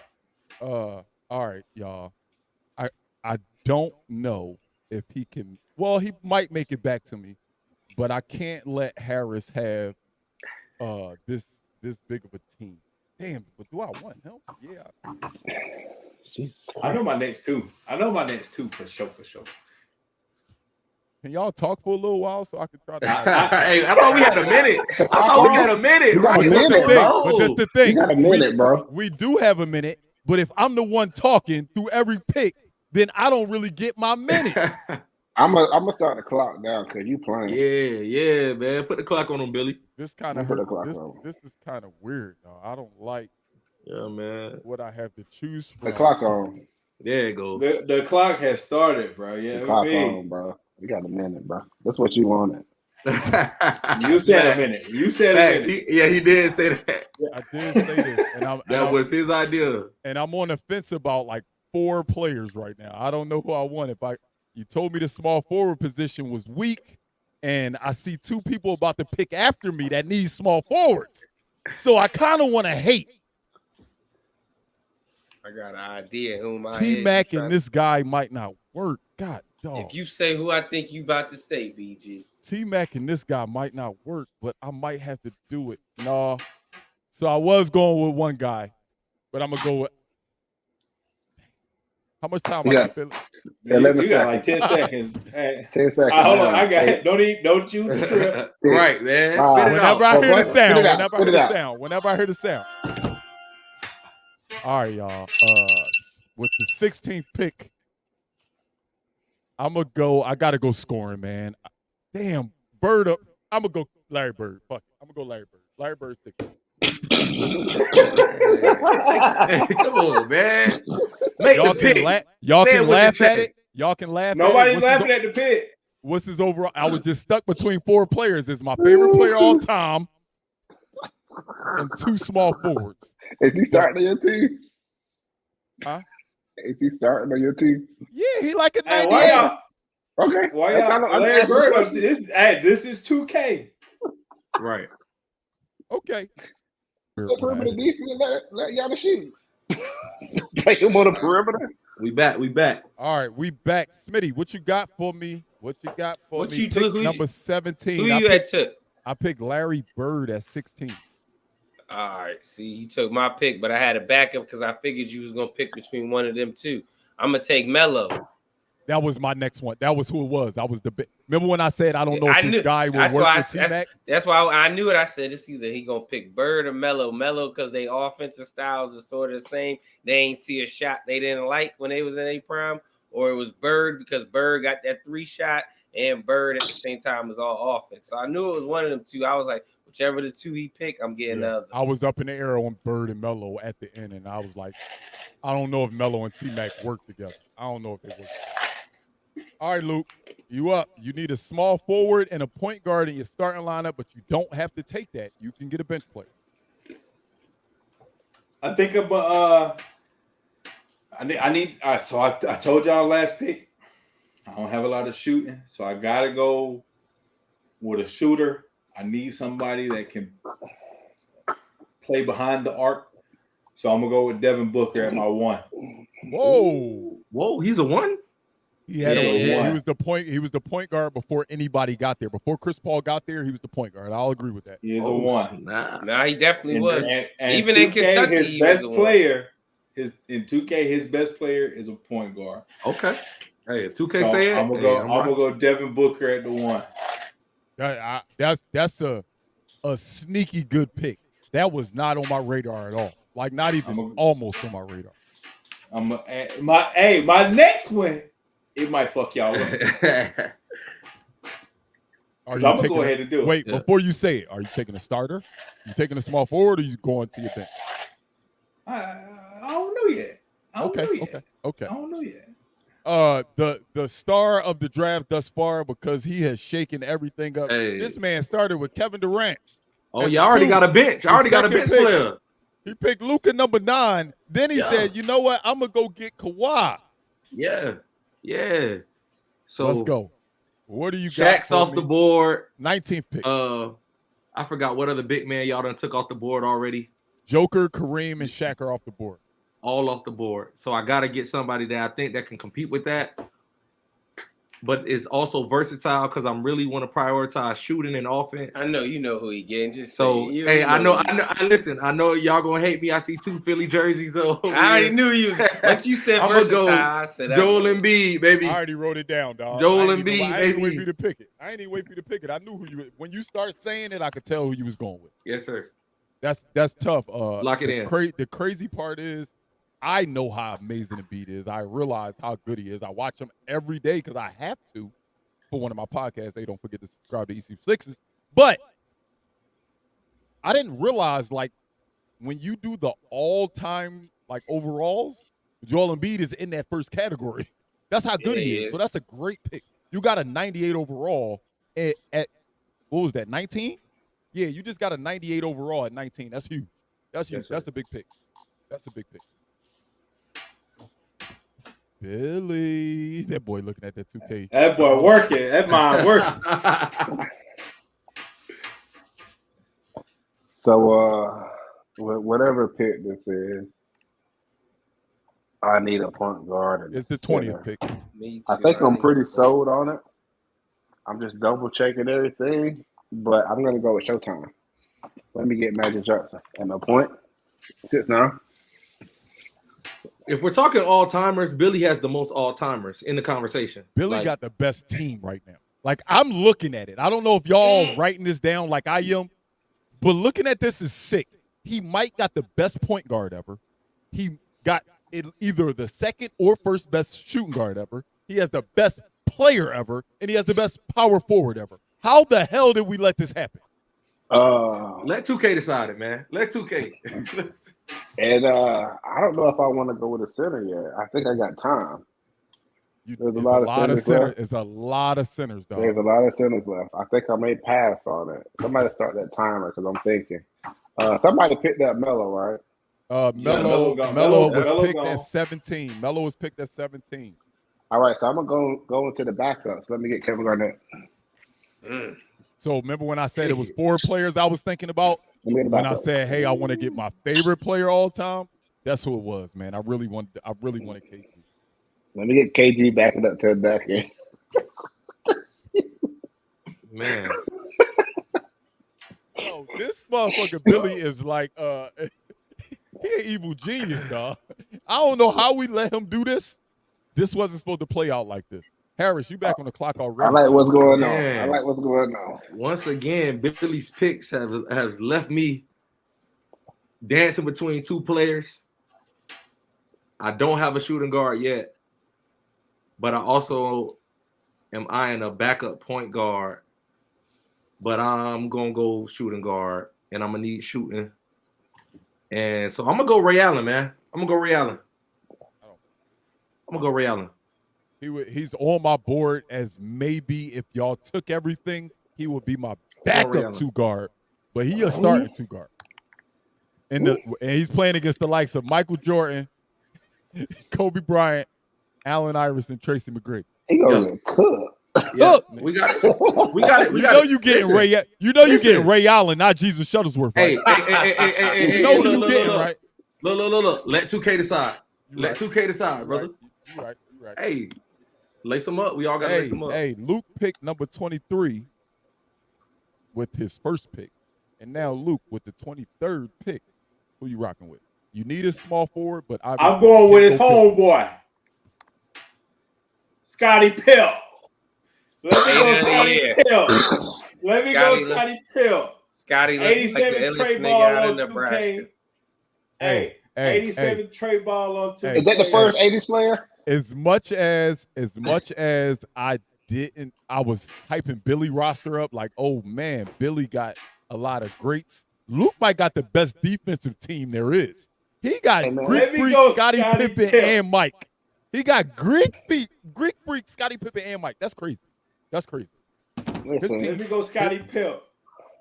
All right, y'all. I don't know if he can. Well, he might make it back to me, but I can't let Harris have this big of a team. Damn, but do I want him? Yeah. Jesus I know Christ. my next two. I know my next two for sure. Can y'all talk for a little while so I can try to? Hey, I thought we had a minute. I thought we had a minute. You got a Right? That's the minute, thing. bro. But that's the You thing. got a minute, bro. We do have a minute, but if I'm the one talking through every pick, then I don't really get my minute. I'm gonna start the clock down because you playing. Yeah, man. Put the clock on him, Billy. This kind of Put the clock this, on. this is kind of weird, though. I don't like Yeah, man. what I have to choose The from. clock on. There you go. The clock has started, bro. Yeah, The clock on, bro. You got a minute, bro. That's what you wanted. You said a minute. You said a minute. He did say that. I did say this, and That was his idea. and I'm on the fence about like 4 players right now. I don't know who I want. You told me the small forward position was weak, and I see 2 people about to pick after me that need small forwards. So I kind of want to hate. I got an idea whom I T-Mac and this guy might not work. God, dog. If you say who I think you about to say, BG. T-Mac and this guy might not work, but I might have to do it. No. So I was going with one guy, but I'm going to go with. How much time I got, Billy? You got like 10 seconds. Hey. 10 seconds. Hold on, I got it. Don't you trip. Right, man. Whenever I hear the sound, Whenever whenever I hear the sound. All right, y'all. With the 16th pick, I gotta go scoring, man. Damn, Bird up. I'm gonna go Larry Bird. Fuck it. I'm gonna go Larry Bird. Larry Bird 16. Hey, come on, man. Make Y'all the pick. can laugh at it. chest. Y'all can laugh Nobody's at it. laughing at the pick. What's his overall? I was just stuck between 4 players. It's my favorite player all time and 2 small forwards. Is he starting on your team? Huh? Is he starting on your team? Yeah, he like a Hey, 98. why y'all? Okay. Why That's y'all? all I'm Larry asking Bird. questions. This is 2K. Right. Okay. The perimeter defense, let y'all shoot. Play him on the perimeter. We back. All right, we back. Smitty, what you got for me? What you got for What me? you Pick took? number 17. Who you had took? I picked Larry Bird at 16. All right. See, you took my pick, but I had a backup because I figured you was gonna pick between one of them two. I'm gonna take Melo. That was my next one. That was who it was. I was remember when I said I don't know if this guy will that's work why with T-Mac? That's why I knew it. I said it's either he gonna pick Bird or Melo. Melo because they offensive styles are sort of the same. They ain't see a shot they didn't like when they was in a prime, or it was Bird because Bird got that 3 shot and Bird at the same time was all offense. So I knew it was one of them two. I was like, whichever the 2 he picked, I'm getting the other. I was up in the air on Bird and Melo at the end, and I was like, I don't know if Melo and T-Mac work together. I don't know if they work. All right, Luke, you up. You need a small forward and a point guard in your starting lineup, but you don't have to take that. You can get a bench player. I think about I need so I told y'all last pick. I don't have a lot of shooting, so I gotta go with a shooter. I need somebody that can play behind the arc. So I'm gonna go with Devin Booker at my 1. Whoa, he's a 1. He was the point guard before anybody got there. Before Chris Paul got there, he was the point guard. I'll agree with that. He is a 1. Nah, he definitely was. And Even 2K, in Kentucky, his he best was player. In 2K, his best player is a point guard. Okay. Hey, if 2K So say it, I'm gonna go Devin Booker at the 1. That's a sneaky good pick. That was not on my radar at all. Like not even almost on my radar. My next one, it might fuck y'all up. I'm gonna go ahead and do it. Wait, before you say it, are you taking a starter? You taking a small forward, or you going to your bench? I don't know yet. Okay. I don't know yet. The star of the draft thus far, because he has shaken everything up. Hey. This man started with Kevin Durant. Oh, you already got a bench. I already got a bench player. He picked Luka number 9. Then he said, "You know what? I'm gonna go get Kawhi." Yeah. So let's go. What do you got? Shaq's off the board. 19th pick. I I forgot what other big man y'all done took off the board already. Joker, Kareem, and Shaq are off the board. All off the board. So I got to get somebody that I think that can compete with that. But it's also versatile because I'm really want to prioritize shooting and offense. I know you know who he getting. Just so say, hey, I know. Listen, I know y'all gonna hate me. I see 2 Philly jerseys. I already knew you. Once you said versatile, I said Joel Embiid, baby. I already wrote it down, dog. Joel Embiid, baby. I ain't wait for you to pick it. I ain't even wait for you to pick it. I knew who you. When you start saying it, I could tell who you was going with. Yes, sir. That's tough. Lock it in. The crazy part is, I know how amazing Embiid is. I realize how good he is. I watch him every day because I have to. For one of my podcasts, hey, don't forget to subscribe to EC6s. But I didn't realize, like, when you do the all-time, like, overalls, Joel Embiid is in that first category. That's how good he is. So that's a great pick. You got a 98 overall at what was that, 19? Yeah, you just got a 98 overall at 19. That's huge. That's huge. That's a big pick. That's a big pick. Billy, that boy looking at that 2K. That boy working. That mind working. So, whatever pick this is, I need a point guard. It's the 20th pick. I think I'm pretty sold on it. I'm just double checking everything, but I'm gonna go with Showtime. Let me get Magic Johnson at no point. 6'9". If we're talking all-timers, Billy has the most all-timers in the conversation. Billy got the best team right now. Like, I'm looking at it. I don't know if y'all writing this down like I am, but looking at this is sick. He might got the best point guard ever. He got either the second or first best shooting guard ever. He has the best player ever, and he has the best power forward ever. How the hell did we let this happen? Let 2K decide it, man. Let 2K. And I don't know if I want to go with a center yet. I think I got time. There's a lot of centers left. There's a lot of centers, dog. There's a lot of centers left. I think I may pass on it. Somebody start that timer because I'm thinking. Somebody picked up Melo, right? Melo was picked at 17. Melo was picked at 17. All right, so I'm gonna go into the backups. Let me get Kevin Garnett. So remember when I said it was 4 players I was thinking about? When I said, hey, I want to get my favorite player all time, that's who it was, man. I really wanted KG. Let me get KG backing up to the back end. Man. Yo, this motherfucker Billy is like he an evil genius, dog. I don't know how we let him do this. This wasn't supposed to play out like this. Harris, you back on the clock already. I like what's going on. I like what's going on. Once again, Billy's picks have left me dancing between 2 players. I don't have a shooting guard yet, but I also am eyeing a backup point guard. But I'm going to go shooting guard, and I'm going to need shooting. And so I'm going to go Ray Allen, man. I'm going to go Ray Allen. He's on my board as maybe if y'all took everything, he would be my backup 2 guard, but he a starting 2 guard. And he's playing against the likes of Michael Jordan, Kobe Bryant, Allen Iverson, Tracy McGrady. He gonna get cooked. Yeah, we got it. You know you getting Ray. You know you getting Ray Allen, not Jesus Shuttlesworth. Right? Hey, you know who you getting, right? Look. Let 2K decide. Let 2K decide, brother. You right. Hey, lace them up. We all got to lace them up. Hey, Luke picked number 23 with his first pick, and now Luke with the 23rd pick. Who you rocking with? You need a small forward, but I'm going with his homeboy, Scottie Pill. Let me go Scottie Pill. Scottie 87 like trade ball on 2K. Hey, 87 trade ball on 2K. Is that the first 80s player? As much as I was hyping Billy roster up like, oh man, Billy got a lot of greats. Luke might got the best defensive team there is. He got Greek Freak, Scottie Pippen, and Mike. He got Greek Freak, Scottie Pippen, and Mike. That's crazy. Let me go Scottie Pippen.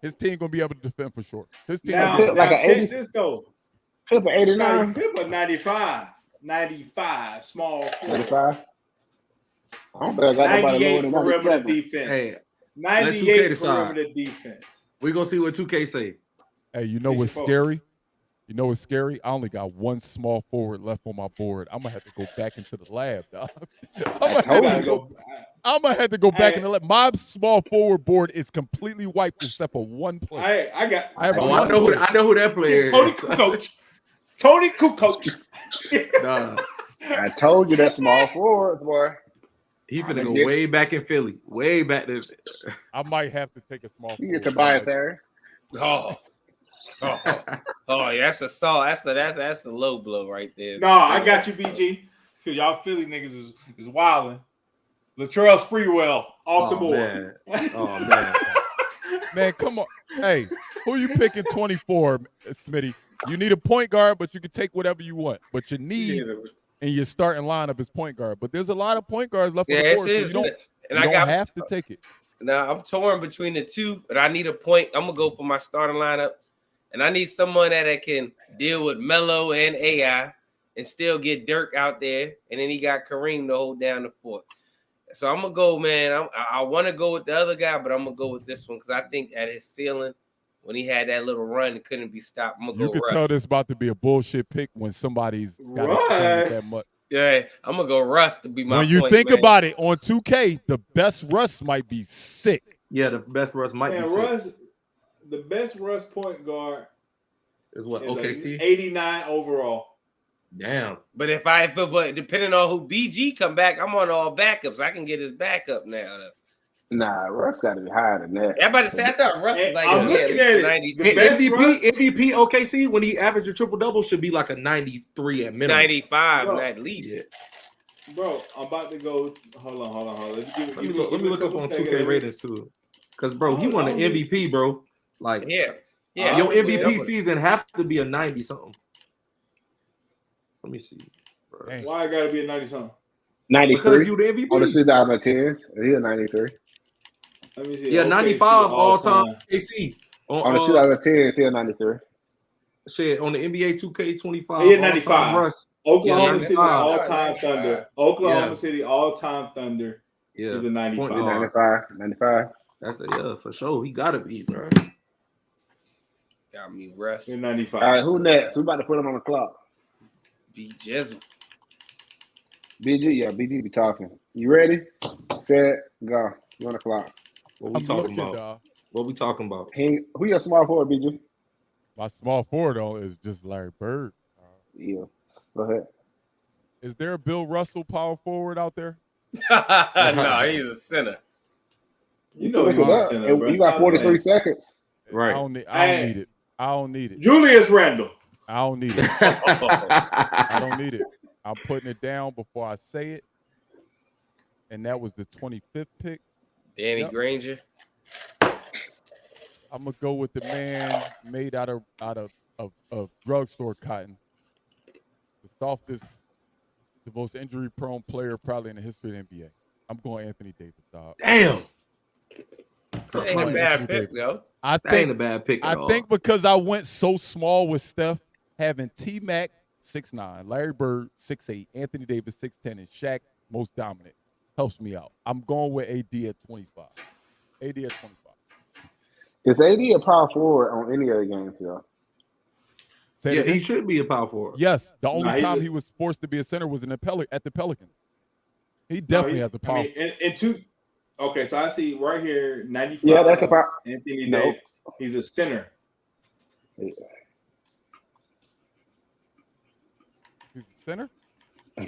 His team gonna be able to defend for sure. His team like an 80s. This though. Pippen 89. Pippen 95, small 95. I don't think I got nobody lower than 97. Defense. Hey, 98 perimeter defense. We gonna see what 2K say. Hey, you know what's scary? You know what's scary? I only got one small forward left on my board. I'm gonna have to go back into the lab, dog. I'm gonna have to go back in the lab. My small forward board is completely wiped except for one player. I know who that player is. Tony Kukoc. Tony Kukoc. Nah. I told you that small forward, boy. He finna go way back in Philly. Way back there. I might have to take a small forward. You get Tobias Harris. Oh, that's a saw. That's a low blow right there. No, I got you, BG. Cause y'all Philly niggas is wilding. Latrell Sprewell off the board. Man. Oh man. Man, come on. Hey, who you picking 24, Smitty? You need a point guard, but you can take whatever you want. But you need in your starting lineup is point guard. But there's a lot of point guards left on the board. So you don't have to take it. Now I'm torn between the two, but I need a point. I'm gonna go for my starting lineup, and I need someone that can deal with Melo and AI and still get Dirk out there, and then he got Kareem to hold down the fort. So I'm gonna go, man. I want to go with the other guy, but I'm gonna go with this one because I think at his ceiling, when he had that little run, it couldn't be stopped. I'm gonna you go. can tell this about to be a bullshit pick when somebody's got it that much. Yeah, I'm gonna go Russ to be my. When you think about it, on 2K, the best Russ might be sick. Yeah, the best Russ might be sick. The best Russ point guard is what OKC 89 overall. Damn. But depending on who BG come back, I'm on all backups. I can get his backup now. Nah, Russ got to be higher than that. Everybody say I thought Russ was like I'm looking at 93. MVP OKC when he averaged a triple double should be like a 93 at minimum. 95 at least. Yeah. Bro, I'm about to go. Hold on. Let me look up on 2K ratings too, because bro, he won an MVP, bro. Like yeah. Your MVP season have to be a 90 something. Let me see. Bro. Why I gotta be a 90 something? 93. Because you the MVP. On the 2010s, he's a 93. Let me see. Yeah, 95 all time. AC. On the 2010s, he's a 93. Shit, on the NBA 2K25. He had 95. Russ. Oklahoma City all-time Thunder. Oklahoma City all-time Thunder is a 95. 95. That's for sure. He gotta be, bro. Got me Russ. 95. All right, who next? We about to put him on the clock. B Jizzle. BG be talking. You ready? Set, go. You on the clock. What we talking about? What we talking about? Who your small forward, BG? My small forward is just Larry Bird. Yeah. Go ahead. Is there a Bill Russell power forward out there? No, he's a center. You know he's a center, bro. You got 43 seconds. Right. I don't need it. Julius Randle. I don't need it. I don't need it. I'm putting it down before I say it. And that was the 25th pick. Danny Granger. I'm gonna go with the man made out of drugstore cotton. The softest, the most injury-prone player probably in the history of the NBA. I'm going Anthony Davis, dog. Damn. That ain't a bad pick, yo. That ain't a bad pick at all. I think because I went so small with Steph, having T-Mac 6'9", Larry Bird 6'8", Anthony Davis 6'10", and Shaq most dominant helps me out. I'm going with AD at 25. AD at 25. Is AD a power forward on any other games, though? Yeah, he should be a power forward. Yes, the only time he was forced to be a center was at the Pelicans. He definitely has a power. Okay, so I see right here 95. Yeah, that's a power. Anthony Davis. He's a center. Yeah. He's a center?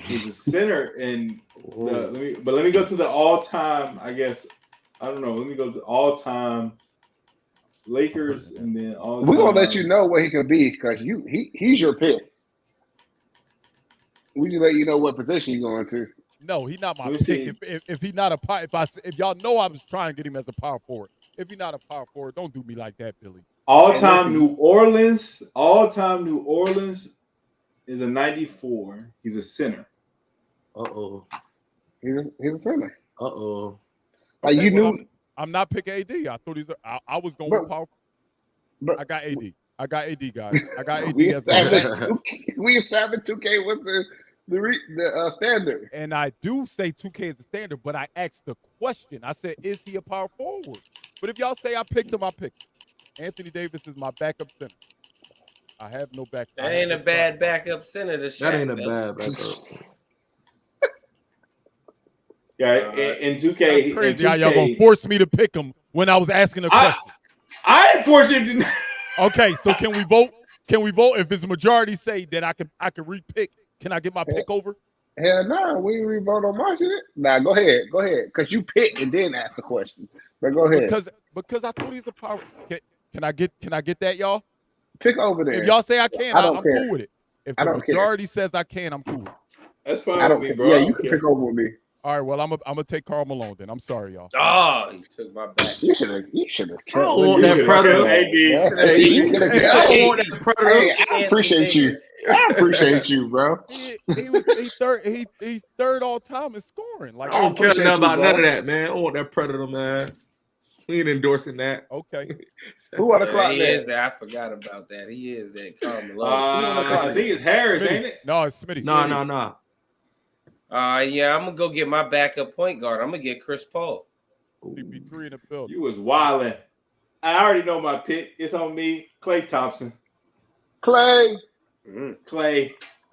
He's a center, and let me go to the all-time. I guess I don't know. Let me go to all-time Lakers, and then all. We're gonna let you know what he can be because he's your pick. We just let you know what position you're going to. No, he's not my pick. If he's not a power, if y'all know I was trying to get him as a power forward. If he's not a power forward, don't do me like that, Billy. All-time New Orleans is a 94. He's a center. Uh-oh. He's a center. Uh-oh. Like you knew. I'm not picking AD. I thought I was going with power. But I got AD. I got AD, guys. I got AD. We established 2K with the standard. And I do say 2K is the standard, but I asked the question. I said, is he a power forward? But if y'all say I picked him, I picked him. Anthony Davis is my backup center. I have no back. That ain't a bad backup center to Shaq. That ain't a Bill. bad backup. Yeah, in 2K, That's crazy how in y'all 2K, gonna force me to pick him when I was asking a question. I ain't forced you to. Okay, so can we vote? Can we vote if it's a majority say that I can repick? Can I get my pick over? Hell no, we ain't re-vote on my shit. Nah, go ahead, because you picked and then ask the question. But go ahead, Because I thought he's a power. Can I get that, y'all? pick over there. If y'all say I can, I don't I'm care. cool with it. If I the don't care. majority says I can, I'm cool with it. That's fine I don't with me, care. bro. Yeah, I you don't can care. pick over with me. All right, well, I'm gonna take Karl Malone then. I'm sorry, y'all. Oh, he took my back. You should have kept. I don't want You that should've predator. kept AD. Hey, you could have Hey, I kept. don't want that predator. Hey, I appreciate you. I appreciate you, bro. He's third all time in scoring. Like, I don't care appreciate nothing you, about bro. none of that, man. I don't want that predator, man. We ain't endorsing that. okay. Who want to Yeah, clock he that? is that. I forgot about that. He is that Karl Malone. I think it's Harris, Smitty. ain't it? No, it's Smitty. Nah. Yeah, I'm gonna go get my backup point guard. I'm gonna get Chris Paul. CP3 in the building. You was wildin'. I already know my pick. It's on me. Klay Thompson. Clay. Klay.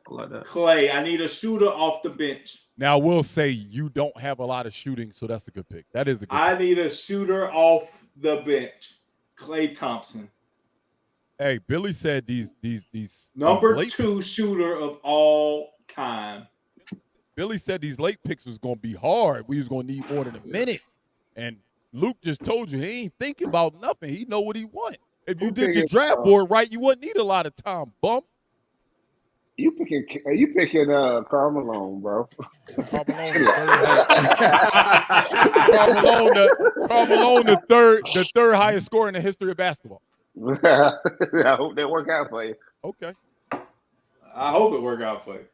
I like that. Klay. I need a shooter off the bench. Now, I will say you don't have a lot of shooting, so that's a good pick. That is a good pick. I need a shooter off the bench. Klay Thompson. Hey, Billy said these Number late 2 shooter of all time. Billy said these late picks was gonna be hard. We was gonna need more than a minute. And Luke just told you he ain't thinking about nothing. He know what he want. If you Who did your picking, draft board right, you wouldn't need a lot of time, bump. You picking Karl Malone, bro. Karl Malone, the third highest scorer in the history of basketball. I hope that work out for you. Okay. I hope it work out for you.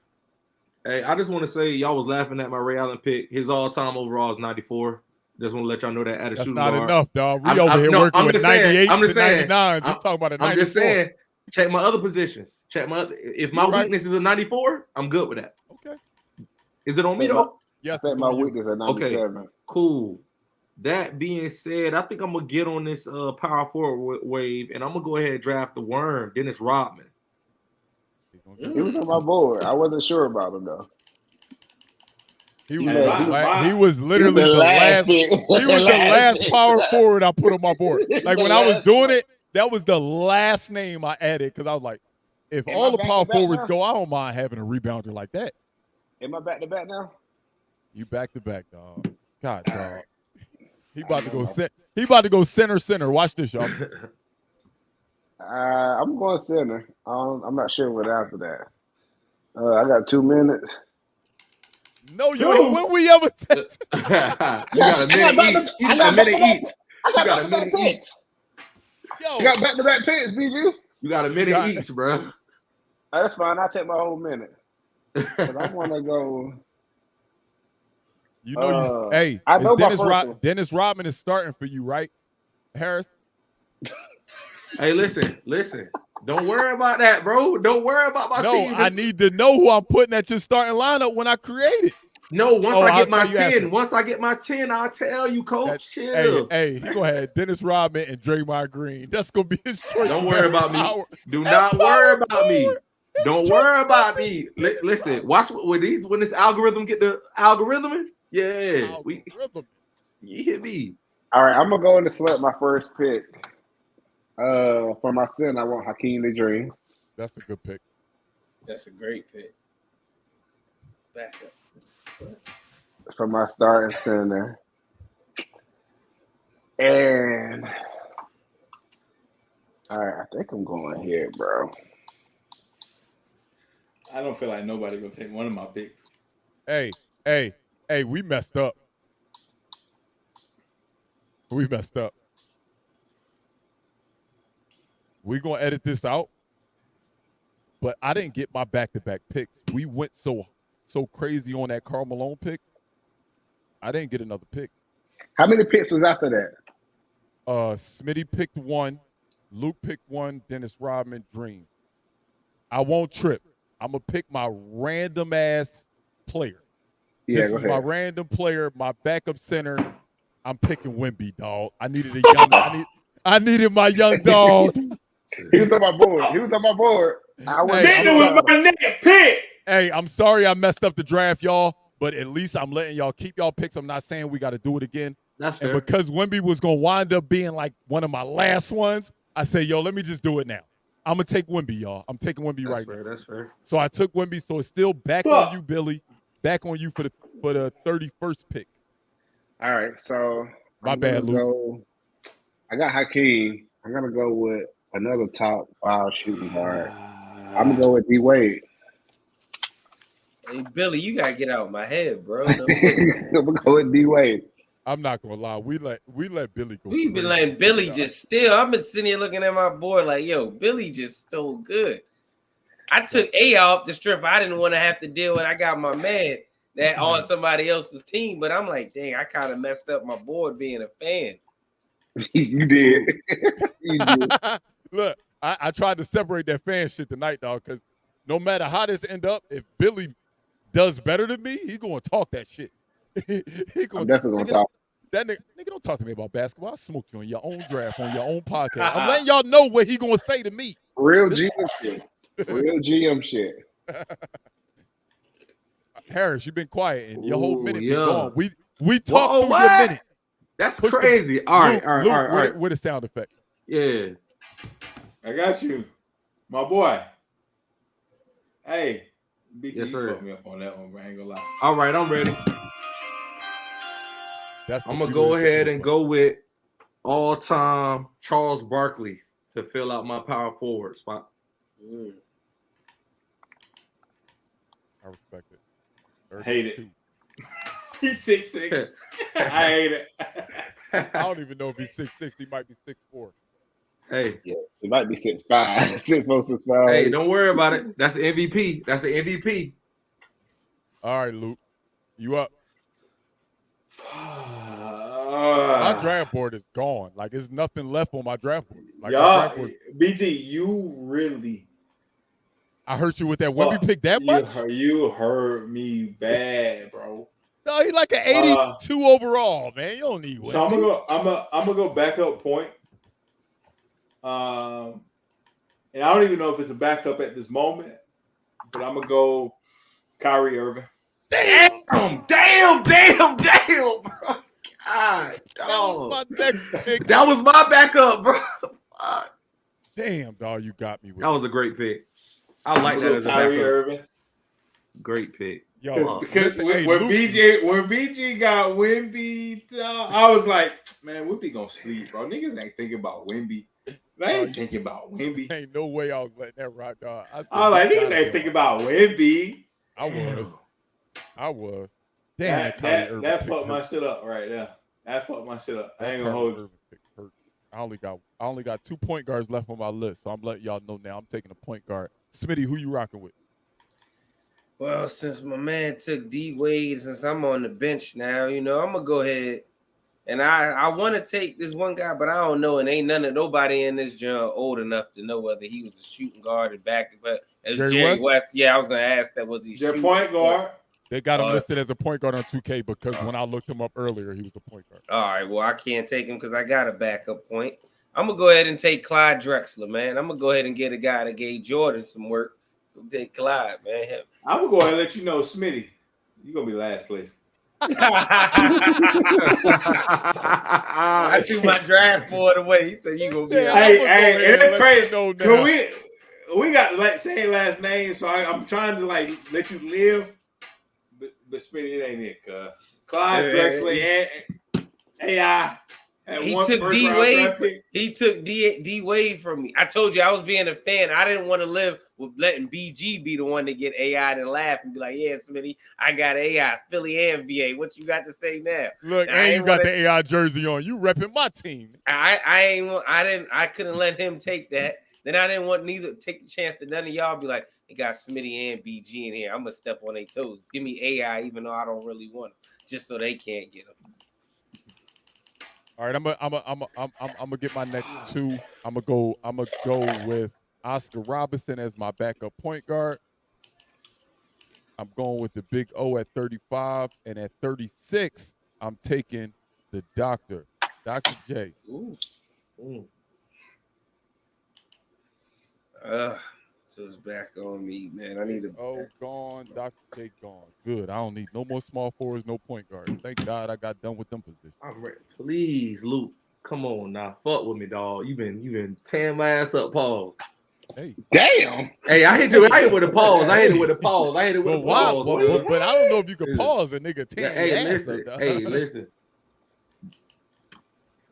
Hey, I just want to say y'all was laughing at my Ray Allen pick. His all-time overall is 94. Just want to let y'all know that at a That's shooting not guard. enough, dog. We over here working with 98 and 99s. I'm talking about a 94. I'm just saying, check my other positions. If my weakness is a 94, I'm good with that. Okay. Is it on me though? Yes. I said my weakness at 97. Okay. Cool. That being said, I think I'm gonna get on this power forward wave, and I'm gonna go ahead and draft the worm, Dennis Rodman. He was on my board. I wasn't sure about him though. He was literally the last. He was the last power forward I put on my board. Like when I was doing it, that was the last name I added because I was like, if all the power forwards go, I don't mind having a rebounder like that. Am I back to back now? You back to back, dog. God, dog. Right. He about to go. He about to go center. Watch this, y'all. I'm going center. I'm not sure what after that. I got 2 minutes. No, yo, when we ever said you got a minute each. You got a minute each. You got a minute each. Yo, you got back-to-back picks, BG. You got a minute each, bro. That's fine. I'll take my whole minute. But I want to go. You know, hey, I know Dennis Rodman is starting for you, right, Harris? Hey, listen. Don't worry about that, bro. Don't worry about my team. No, I need to know who I'm putting at your starting lineup when I create it. No, once I get my 10, I'll tell you, coach. Chill. Hey, he gonna have Dennis Rodman and Draymond Green. That's gonna be his choice. Don't worry about me. Do not worry about me. Don't worry about me. Listen, watch when this algorithm get the algorithming. Yeah, you hit me. All right, I'm gonna go in to select my first pick. For my son, I want Hakeem the Dream. That's a good pick. That's a great pick. Back up. For my starting center. And all right, I think I'm going here, bro. I don't feel like nobody gonna take one of my picks. Hey, we messed up. We messed up. We're gonna edit this out. But I didn't get my back-to-back picks. We went so crazy on that Karl Malone pick. I didn't get another pick. How many picks was after that? Smitty picked one, Luke picked one, Dennis Rodman, Dream. I won't trip. I'm gonna pick my random ass player. Yeah, this go is ahead. my random player, my backup center. I'm picking Wemby, dog. I needed a young. I needed my young dog. He was on my board. He was on my board. I was. Hey, Victor was my next pick. Hey, I'm sorry I messed up the draft, y'all, but at least I'm letting y'all keep y'all picks. I'm not saying we got to do it again. That's and fair. because Wemby was going to wind up being like one of my last ones, I say, yo, let me just do it now. I'm going to take Wemby, y'all. I'm taking Wemby right now. That's fair. So I took Wemby, so it's still back on you, Billy. Back on you for the 31st pick. All right, so My bad, Luke. I got Hakeem. I'm going to go with another top 5 shooting guard. I'm going to go with D. Wade. Hey, Billy, you got to get out of my head, bro. I'm going to go with D. Wade. I'm not going to lie. We let Billy go. We've been letting Billy just steal. I've been sitting here looking at my board like, yo, Billy just stole good. I took A off the strip. I didn't want to have to deal with. I got my man that on somebody else's team, but I'm like, dang, I kind of messed up my board being a fan. You did. You did. Look, I tried to separate that fan shit tonight, dog, because no matter how this end up, if Billy does better than me, he's going to talk that shit. I'm definitely going to talk. That nigga, don't talk to me about basketball. I smoked you on your own draft, on your own podcast. I'm letting y'all know what he going to say to me. Real GM shit. Real GM shit. Harris, you've been quiet, and your whole minute been yeah. gone. We talked through your minute. That's crazy. All right. Luke, with a sound effect. Yeah. I got you. My boy. Hey, BT, yes, you fucked me up on that one, bro. I ain't gonna lie. All right, I'm ready. I'm going to go ahead and go with all-time Charles Barkley to fill out my power forward spot. I respect it. I hate it. He's 6'6". I hate it. I don't even know if he's 6'6". He might be 6'4". Hey. Yeah, it might be 6'5". 6'4", 6'5". Hey, don't worry about it. That's the MVP. That's the MVP. All right, Luke. You up. My draft board is gone. Like, there's nothing left on my draft board. Like, y'all, BT, you really... I hurt you with that Wemby pick that much? You hurt me bad, bro. No, he's like an 82 overall, man. You don't need Wemby. So I'm gonna go backup point. And I don't even know if it's a backup at this moment, but I'm gonna go Kyrie Irving. Damn, bro. God, that was my next pick. That was my backup, bro. Damn, dog, you got me with that. Was a great pick. I like that as a Kyrie backup. Irving. Great pick. Yo, because when BG got Wemby, I was like, man, Wemby gonna sleep, bro. Niggas ain't thinking about Wemby. They ain't thinking about Wemby. Ain't no way I was letting that rock, dog. I was like, niggas ain't thinking about Wemby. I was. Damn, that fucked my shit up right there. That fucked my shit up. I ain't gonna hold you. I only got 2 point guards left on my list, so I'm letting y'all know now. I'm taking a point guard. Smitty, who you rocking with? Well, since my man took D Wade, since I'm on the bench now, I'm gonna go ahead and I want to take this one guy, but I don't know, and ain't nobody in this genre old enough to know whether he was a shooting guard or back. But as Jerry West, yeah, I was gonna ask that, was he your point guard? They got him listed as a point guard on 2K because when I looked him up earlier, he was a point guard. All right, well, I can't take him because I got a backup point. I'm gonna go ahead and take Clyde Drexler, man. I'm gonna go ahead and get a guy that gave Jordan some work. Go take Clyde, man. I'm gonna go ahead and let you know, Smitty, you're gonna be last place. I threw my draft board away. He said you gonna be. Hey, it's crazy. We got like same last name, so I'm trying to like let you live, but Smitty, it ain't it, cuz. Clyde Drexler and AI. He took D Wade. He took D Wade from me. I told you I was being a fan. I didn't want to live with letting BG be the one to get AI and laugh and be like, "Yeah, Smitty, I got AI, Philly and VA. What you got to say now?" Look, and you got the AI jersey on. You repping my team. I couldn't let him take that. Then I didn't want neither take the chance that none of y'all be like, "They got Smitty and BG in here. I'm gonna step on their toes. Give me AI, even though I don't really want him, just so they can't get him." All right, I'm gonna get my next two. I'm gonna go with Oscar Robertson as my backup point guard. I'm going with the Big O at 35, and at 36, I'm taking the Dr. J. Ooh. So it's back on me, man. I need to. Gone. Dr. J gone. Good. I don't need no more small forwards, no point guards. Thank God I got done with them positions. I'm ready. Please, Luke. Come on now. Fuck with me, dog. You been tearing my ass up, pause. Hey. Damn. Hey, I hit it with a pause. I hit it with a pause. I hit it with a pause. But I don't know if you can pause a nigga tearing Hey, your ass listen. up. Hey, listen.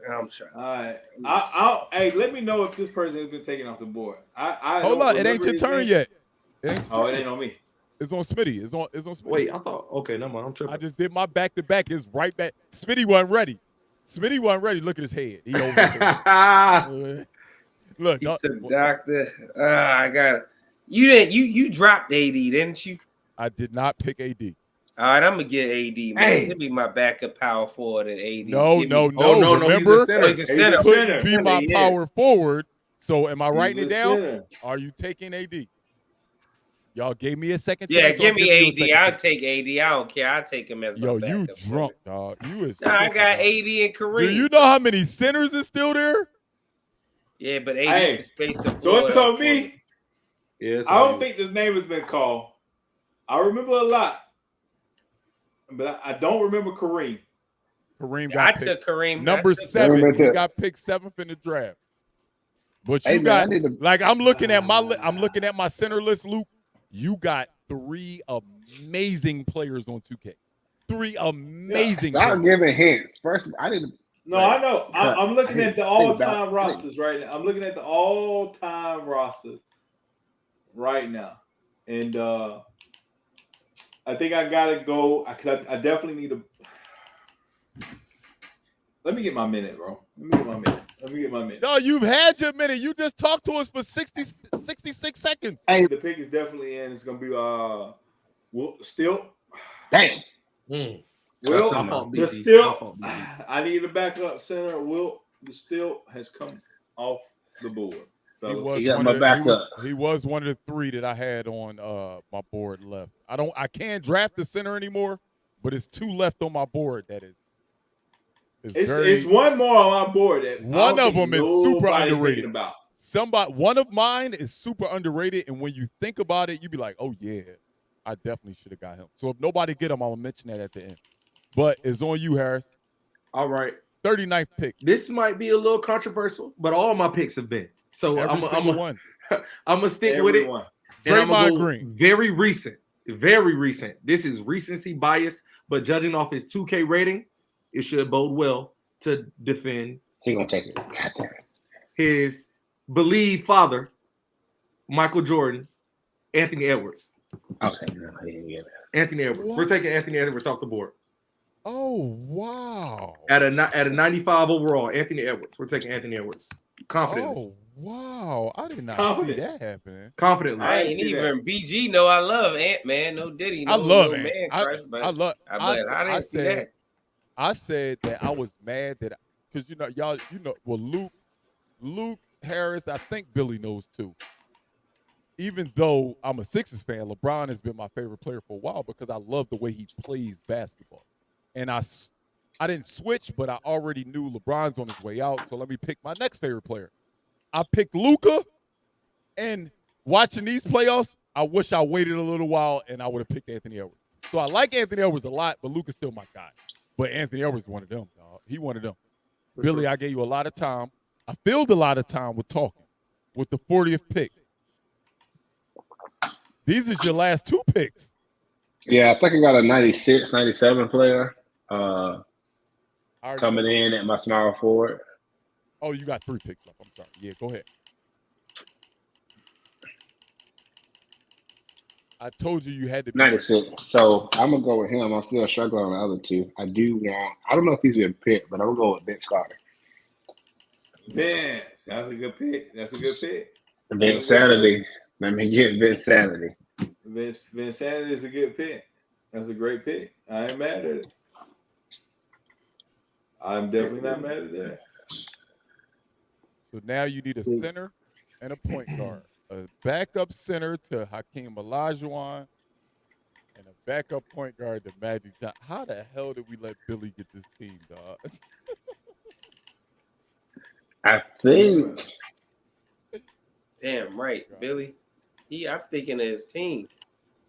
I'm trying. All right. Hey, let me know if this person has been taken off the board. Hold on, it ain't your turn yet. It ain't on me. It's on Smitty. It's on Smitty. Wait, I thought. Okay, never mind. I'm tripping. I just did my back to back. It's right back. Smitty wasn't ready. Look at his head. He over Look, he took doctor. I got it. You dropped AD, didn't you? I did not pick AD. All right, I'm gonna get AD. Man. Hey. Give me my backup power forward at AD. No. Remember, he's a center. Be my power forward. So am I writing it down? Center. Are you taking AD? Y'all gave me a second chance. Yeah, give me AD. I'll take AD. I don't care. I'll take him as my backup. You drunk, dog. I got AD and Kareem. Do you know how many centers is still there? Yeah, but AD can space the floor. So it's on me. Yeah, I don't think this name has been called. I remember a lot, but I don't remember Kareem. I took Kareem. Number 7. He got picked 7th in the draft. But you got like I'm looking at my center list, Luke. You got 3 amazing players on 2K. 3 amazing. Stop giving hints. First, I didn't. No, I know. I'm looking at the all-time rosters right now. I'm looking at the all-time rosters right now, and I think I gotta go because I definitely need to. Let me get my minute, bro. Let me get my minute. No, you've had your minute. You just talked to us for 66 seconds. Hey, the pick is definitely in. It's gonna be still. Damn. Will the still? I need a backup center. Will the still has come off the board. He was one of the 3 that I had on my board left. I can't draft the center anymore, but it's 2 left on my board. That is. It's one more on my board. That one of them is super underrated. About. One of mine is super underrated, and when you think about it, you be like, "Oh yeah, I definitely should have got him." So if nobody get him, I'm gonna mention that at the end. But it's on you, Harris. All right, 39th pick. This might be a little controversial, but all my picks have been. So I'm gonna stick with it. Draymond Green. Very recent. This is recency bias, but judging off his 2K rating, it should bode well to defend. He gonna take it. Goddamn. His believed father, Michael Jordan, Anthony Edwards. Okay, no, he didn't get it. Anthony Edwards. What? We're taking Anthony Edwards off the board. Oh wow! At a 95 overall, Anthony Edwards. We're taking Anthony Edwards. Confidently. Oh wow! I did not see that happening. Confidently. I ain't even that. BG. No, I love Ant Man. No Diddy. No, I love Ant. Man Crush, I didn't see that. I said that I was mad that because Luke Harris. I think Billy knows too. Even though I'm a Sixers fan, LeBron has been my favorite player for a while because I love the way he plays basketball. And I didn't switch, but I already knew LeBron's on his way out. So let me pick my next favorite player. I picked Luka. And watching these playoffs, I wish I waited a little while and I would have picked Anthony Edwards. So I like Anthony Edwards a lot, but Luka's still my guy. But Anthony Edwards is one of them, dog. He one of them. Billy, I gave you a lot of time. I filled a lot of time with talking with the 40th pick. These are your last 2 picks. Yeah, I think I got a 96, 97 player coming in at my small forward. Oh, you got 3 picks left. I'm sorry. Yeah, go ahead. I told you had to be 96. So I'm going to go with him. I'm still struggling on the other 2. I don't know if he's been picked, but I'm going to go with Vince Carter. Vince, that's a good pick. Vince Sanity. Let me get Vince Sanity. Vince Sanity is a good pick. That's a great pick. I ain't mad at it. I'm definitely not mad at that. So now you need a center and a point guard. A backup center to Hakeem Olajuwon and a backup point guard to Magic Johnson. How the hell did we let Billy get this team, dog? I think Damn right, Billy. I'm thinking of his team.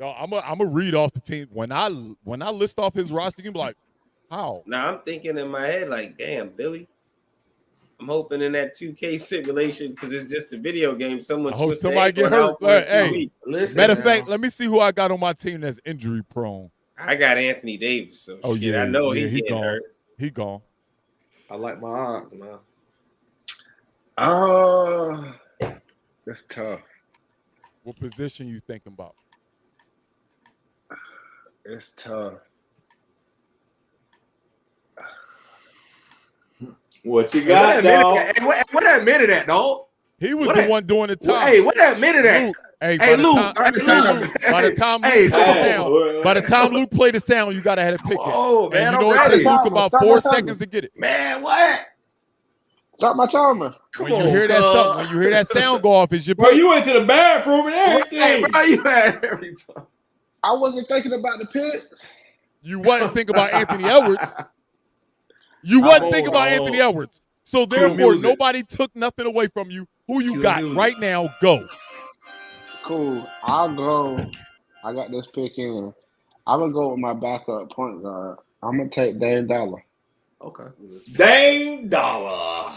No, I'm gonna read off the team. When I list off his roster, you can be like, how? Now I'm thinking in my head, like, damn, Billy. I'm hoping in that 2K simulation, because it's just a video game. Someone I hope twists somebody their get ankle hurt. out for a 2 Hey, week. Listen, matter of now. fact, let me see who I got on my team that's injury prone. I got Anthony Davis, so Oh shit, yeah, I know yeah, he's he getting gone. hurt. He gone. I like my odds, man. That's tough. What position you thinking about? It's tough. What you got, dog? What that minute at, dog? He was What the that- one doing the time. Hey, what that minute at? Luke, hey, Hey, Luke. by the time Hey, Luke play the hey, sound, by the time Luke played the sound, you gotta have to pick it. Oh, man, And you I'm know it ready. takes Luke about Stop 4 my timer. seconds to get it. Man, what? Stop my timer. When you hear that sound go off, it's your Bro, pick. you went to the bathroom and everything. Hey, bro, you had every time. I wasn't thinking about the picks. You wasn't thinking about Anthony Edwards. You wasn't thinking about Anthony Edwards. So therefore, music. nobody took nothing away from you. Who you Cue got music. right now? Go. Cool. I'll go. I got this pick in. I'm gonna go with my backup point guard. I'm gonna take Dame Dollar. Okay. Dame Dollar.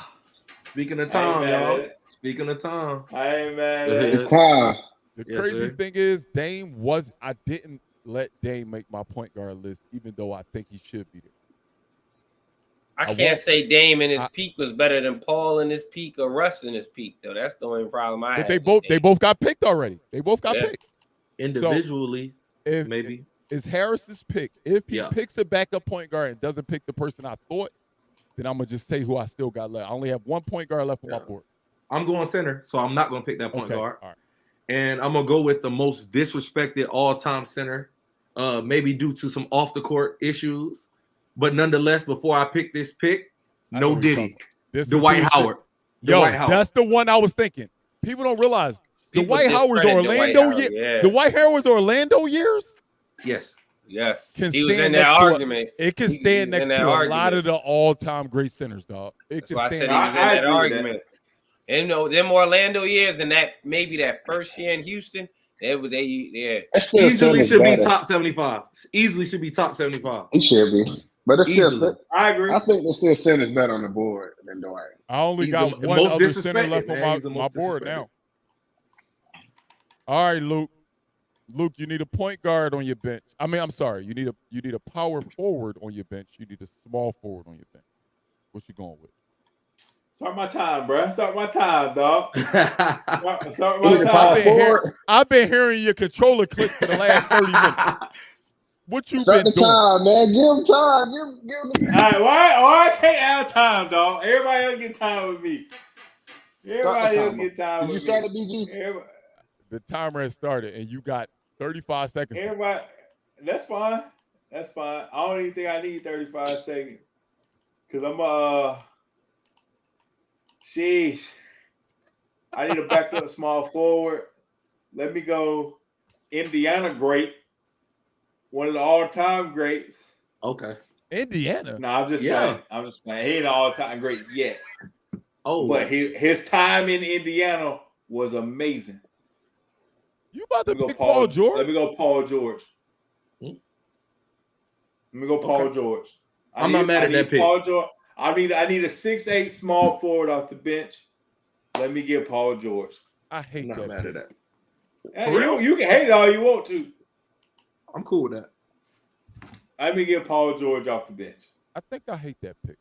Speaking of I time, ain't mad at y'all. it. Speaking of time. I ain't mad at it. It's time. The Yes, crazy sir. thing is, I didn't let Dame make my point guard list, even though I think he should be there. I I can't won't- say Dame in his peak was better than Paul in his peak or Russ in his peak, though. That's the only problem I But have. they with Dame. both got picked already. They both got Yeah. picked. Individually, If maybe. it's Harris's pick, if he Yeah. picks a backup point guard and doesn't pick the person I thought, then I'm gonna just say who I still got left. I only have one point guard left on my board. I'm going center, so I'm not going to pick that point Okay, guard. all right. And I'm going to go with the most disrespected all-time center, maybe due to some off-the-court issues. But nonetheless, before I pick this pick, I know no what you're Diddy. talking about. This is who Dwight it should- Howard. Yo, Dwight Howard. that's the one I was thinking. People don't realize People Dwight Howard's discredit Orlando Dwight year. Howard, yeah. Dwight Howard's Orlando years Yes. Yeah. can He was stand in next that to argument. it can He stand was next in to that a lot argument. of the all-time great centers, dog. It That's can why I said stand. he was in I that agree with that. argument. And you know, them Orlando years and that maybe that first year in Houston, yeah. It's still Easily Simmons should be better. top 75. Easily should be top 75. He should be, but it's still. Easily. I agree. I think there's still Simmons better on the board than Dwight. I only He's got the one most other center disrespected, left man. on He's the my most board disrespected. now. All right, Luke. Luke, you need a point guard on your bench. I mean, I'm sorry. You need a power forward on your bench. You need a small forward on your bench. What you going with? Start my time, bro. Start my time, dog. Start He my need a time. power forward. I've been hearing your controller click for the last 30 minutes. What you Start been the doing? time, man. Give him time. Give him. All right, why I can't have time, dog? Everybody else get time with me. Everybody else timer. get time Did you with start me. the BG? Everybody, The timer has started, and you got 35 seconds. everybody, that's fine. That's fine. I don't even think I need 35 seconds. Cause I'm sheesh. I need a backup small forward. Let me go Indiana great. One of the all-time greats. Okay. Indiana. No, I'm just Yeah. playing. I'm just playing. He ain't an all-time great yet. Oh, But his time in Indiana was amazing. You about to Let me go pick Paul George? Let me go Paul George. Hmm? Let me go Paul Okay. George. I'm not mad at that pick. Paul George. I need a 6'8" small forward off the bench. Let me get Paul George. I hate I'm not that. mad pick. at that. Hey, For real? you can hate all you want to. I'm cool with that. Let me get Paul George off the bench. I think I hate that pick.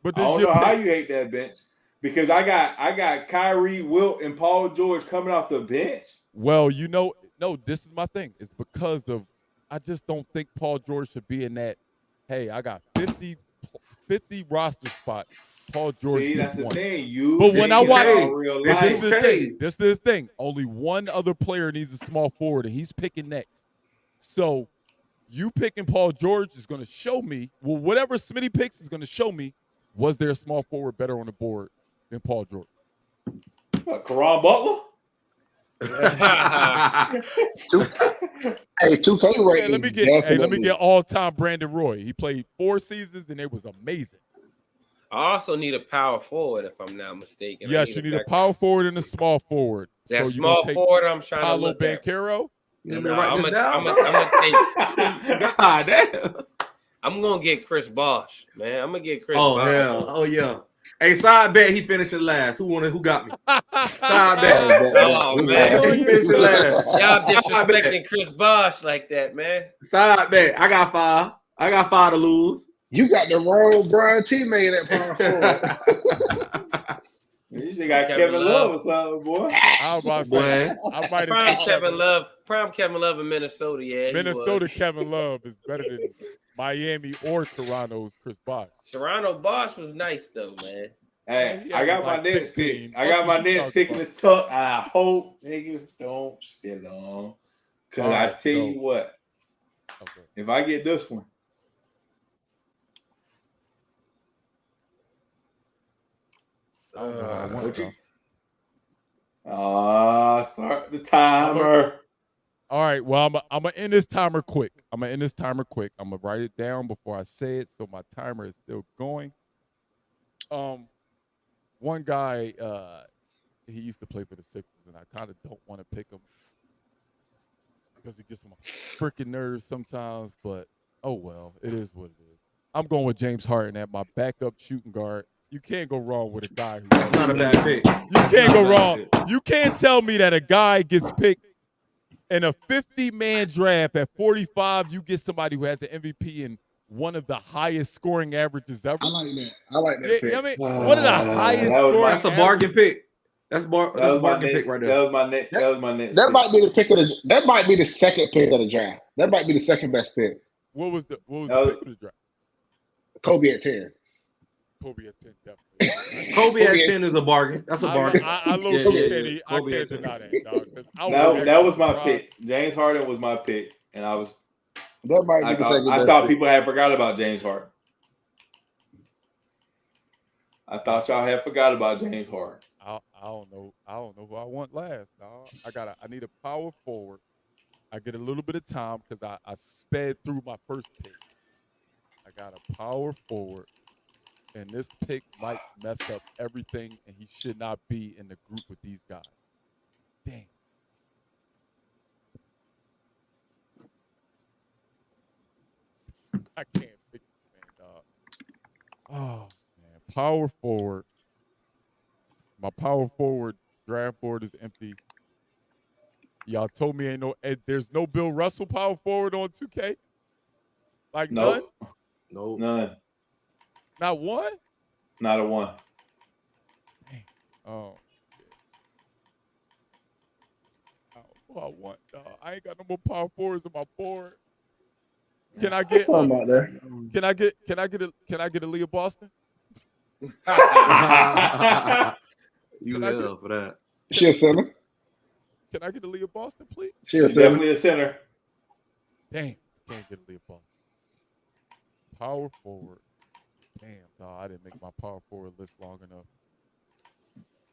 But I this don't your know how pick. you hate that bench because I got Kyrie, Wilt, and Paul George coming off the bench. Well, no, this is my thing. It's because of I just don't think Paul George should be in that. Hey, I got 50 roster spots. Paul George See, gets that's the one. thing. You But when I think watch- it's all real This This life. is the thing. This is the thing. Only one other player needs a small forward, and he's picking next. So you picking Paul George is going to show me, well, whatever Smitty picks is going to show me, was there a small forward better on the board than Paul George? What, Karan Butler? Hey, 2K rating. Hey, let me get all-time Brandon Roy. He played 4 seasons, and it was amazing. I also need a power forward, if I'm not mistaken. Yes, you need a power forward and a small forward. That so small forward, I'm trying to Paulo look at. Banchero. You want me to write this down? I'm gonna take. God damn. I'm gonna get Chris Bosh, man. I'm gonna get Chris. Oh Bosh. hell. Oh yeah. Hey, side bet he finishing last. Who got me? Side bet. Oh man, He finishing last. Y'all disrespecting Chris Bosh like that, man. Side bet. I got 5. I got 5 to lose. You got the wrong Brian teammate at power forward. You should got Kevin Love or something, boy. I was about to say, I might Prime have Kevin Love. Prime Kevin Love in Minnesota. Yeah, Minnesota Kevin Love is better than Miami or Toronto's Chris Bosh. Toronto Bosh was nice though, man. Hey, I got my next pick. I got my next pick in the tuck. I hope niggas don't still on. Because I tell you what, if I get this one, start the timer. All right, well, I'm gonna end this timer quick. I'm gonna write it down before I say it, so my timer is still going. One guy, he used to play for the Sixers, and I kind of don't want to pick him because he gets on my freaking nerves sometimes. But oh well, it is what it is. I'm going with James Harden at my backup shooting guard. You can't go wrong with a guy. That's not a bad pick. You can't go wrong. You can't tell me that a guy gets picked in a 50-man draft at 45. You get somebody who has an MVP and one of the highest scoring averages ever. I like that pick. I mean, one of the highest scoring. That's a bargain pick. That's a bargain pick right there. That was my next. That was my next. That might be the pick of the. That might be the second pick of the draft. That might be the second best pick. What was the pick of the draft? Kobe at 10. Kobe at 10, definitely. Kobe at 10 is a bargain. That's a bargain. I can't deny that, dog. That was my pick. James Harden was my pick, and I was. That might be the second best. I thought people had forgot about James Harden. I thought y'all had forgot about James Harden. I don't know who I want last, dog. I need a power forward. I get a little bit of time because I sped through my first pick. I got a power forward, and this pick might mess up everything, and he should not be in the group with these guys. Dang. I can't pick this man, dog. Oh, man. Power forward. My power forward draft board is empty. Y'all told me there's no Bill Russell power forward on 2K? Like none? No, none. Not one? Not a one. Dang. Oh. Who I want, dog. I ain't got no more power forwards on my board. Can I get a Leah Boston? You will for that. She a center. Can I get a Leah Boston, please? She's definitely a center. Damn, can't get a Leah Boston. Power forward. Damn, dog, I didn't make my power forward list long enough.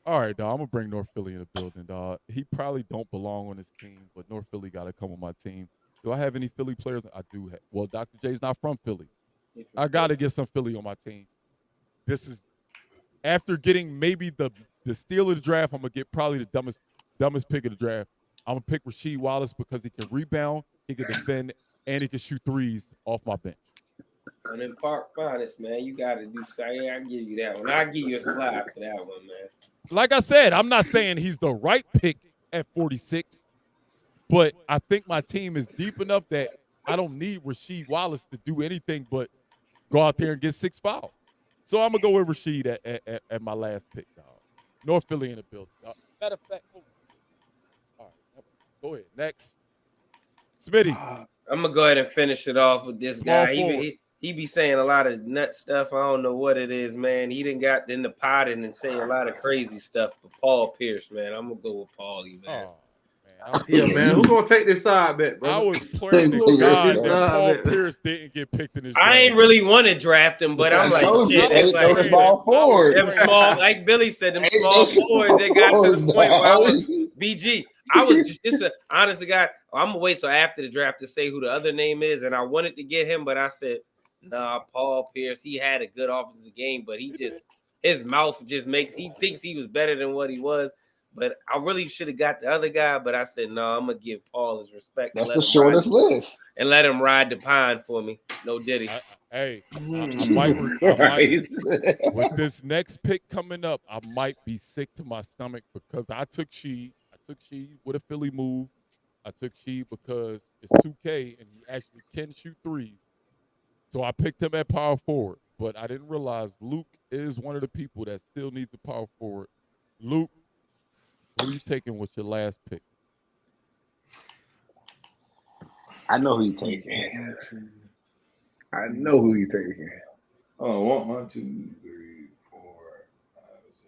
All right, dog, I'm gonna bring North Philly in the building, dog. He probably don't belong on his team, but North Philly got to come on my team. Do I have any Philly players? I do have. Well, Dr. J's not from Philly. I got to get some Philly on my team. This is after getting maybe the steal of the draft. I'm gonna get probably the dumbest pick of the draft. I'm gonna pick Rasheed Wallace because he can rebound, he can defend, and he can shoot threes off my bench. And in Park Finest, man, you got to do something. I give you that one. I give you a slide for that one, man. Like I said, I'm not saying he's the right pick at 46, but I think my team is deep enough that I don't need Rasheed Wallace to do anything but go out there and get 6 fouls. So I'm going to go with Rasheed at my last pick, dog. North Philly in the building, dog. Matter of fact, all right, go ahead. Next. Smitty. I'm going to go ahead and finish it off with this guy. He be saying a lot of nut stuff. I don't know what it is, man. He done got in the pot and say a lot of crazy stuff. But Paul Pierce, man, I'm going to go with Paulie, man. Oh, yeah, man. Who's going to take this side bet, bro? I was playing the guy that Paul Pierce didn't get picked in his draft. I ain't really want to draft him, but I'm like, shit. It's like small forwards. Them small, like Billy said, them small forwards that got to the point where I was BG. I was just honest to God, I'm going to wait till after the draft to say who the other name is. And I wanted to get him, but I said, nah, Paul Pierce, he had a good offensive game, but his mouth just he thinks he was better than what he was. But I really should have got the other guy, but I said, no, I'm going to give Paul his respect. That's the shortest list. And let him ride the pine for me. No Diddy. I might with this next pick coming up, I might be sick to my stomach because I took Sheed. I took Sheed with a Philly move. I took Sheed because it's 2K and he actually can shoot threes. So I picked him at power forward. But I didn't realize Luke is one of the people that still needs the power forward. Luke, who are you taking with your last pick? I know who you taking. I know who you taking. Oh, 1, 2, 3, 4, 5, 6,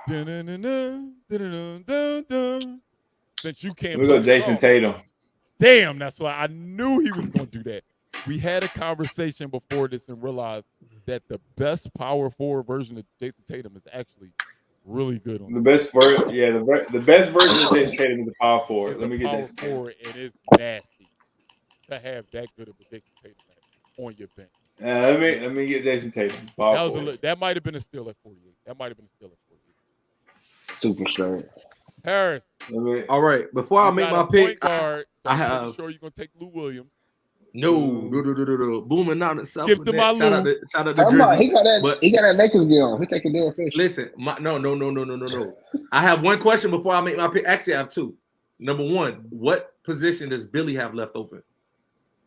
7, 8, 9. Since you can't we go Jason Tatum. Damn, that's why I knew he was going to do that. We had a conversation before this and realized that the best power forward version of Jason Tatum is actually really good on the best version. Yeah, the best version of Jason Tatum is the power forward. Let me get Jason forward, and it's nasty to have that good of a Jason Tatum on your bench. Let me get Jason Tatum. That might have been a steal at 48. That might have been a steal at 48. Super straight. Harris. All right, before I make my pick, guard, so I'm sure you're gonna take Lou Williams. No. Booming out itself. Skip to my Lou. Shout out to Drizzy. He got that Lakers deal. He taking Derek Fisher. Listen, no. I have one question before I make my pick. Actually, I have two. Number one, what position does Billy have left open?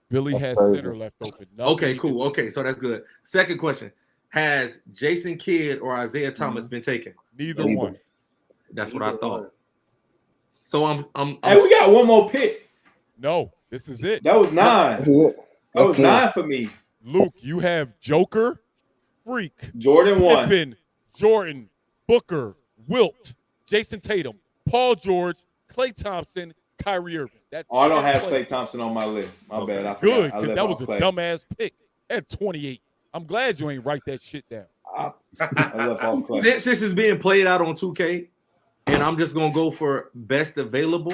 Billy has center left open. Okay, cool. Okay, so that's good. Second question: has Jason Kidd or Isaiah Thomas been taken? Neither one. That's what I thought. So I'm Hey, we got one more pick. No, this is it. That was 9. That was 9 for me. Luke, you have Joker, Freak, Jordan 1, Pippen, Jordan, Booker, Wilt, Jason Tatum, Paul George, Klay Thompson, Kyrie Irving. I don't have Klay Thompson on my list. My bad. I good, because that was a dumbass pick at 28. I'm glad you ain't write that shit down. I left off Klay. Since this is being played out on 2K, and I'm just gonna go for best available.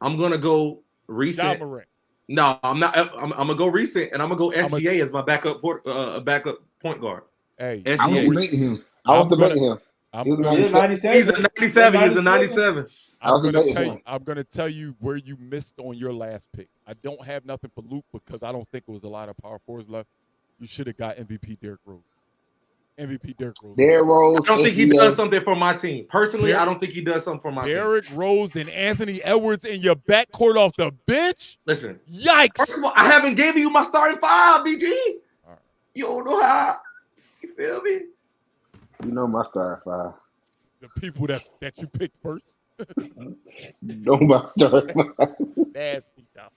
I'm gonna go recent. No, I'm not. I'm gonna go recent, and I'm gonna go SGA as my backup point guard. Hey, SGA. I was debating him. He's a 97. He's a 97. He's a 97. I'm gonna tell you where you missed on your last pick. I don't have nothing for Luke because I don't think it was a lot of power forwards left. You should have got MVP Derrick Rose. Derrick Rose. I don't think he does something for my team. Personally, I don't think he does something for my team. Derrick Rose and Anthony Edwards in your backcourt off the bench? Listen. Yikes. First of all, I haven't given you my starting 5, BG. Right. You don't know how. You feel me? You know my starting 5. The people that you picked first. No, my starting 5. Nasty stuff.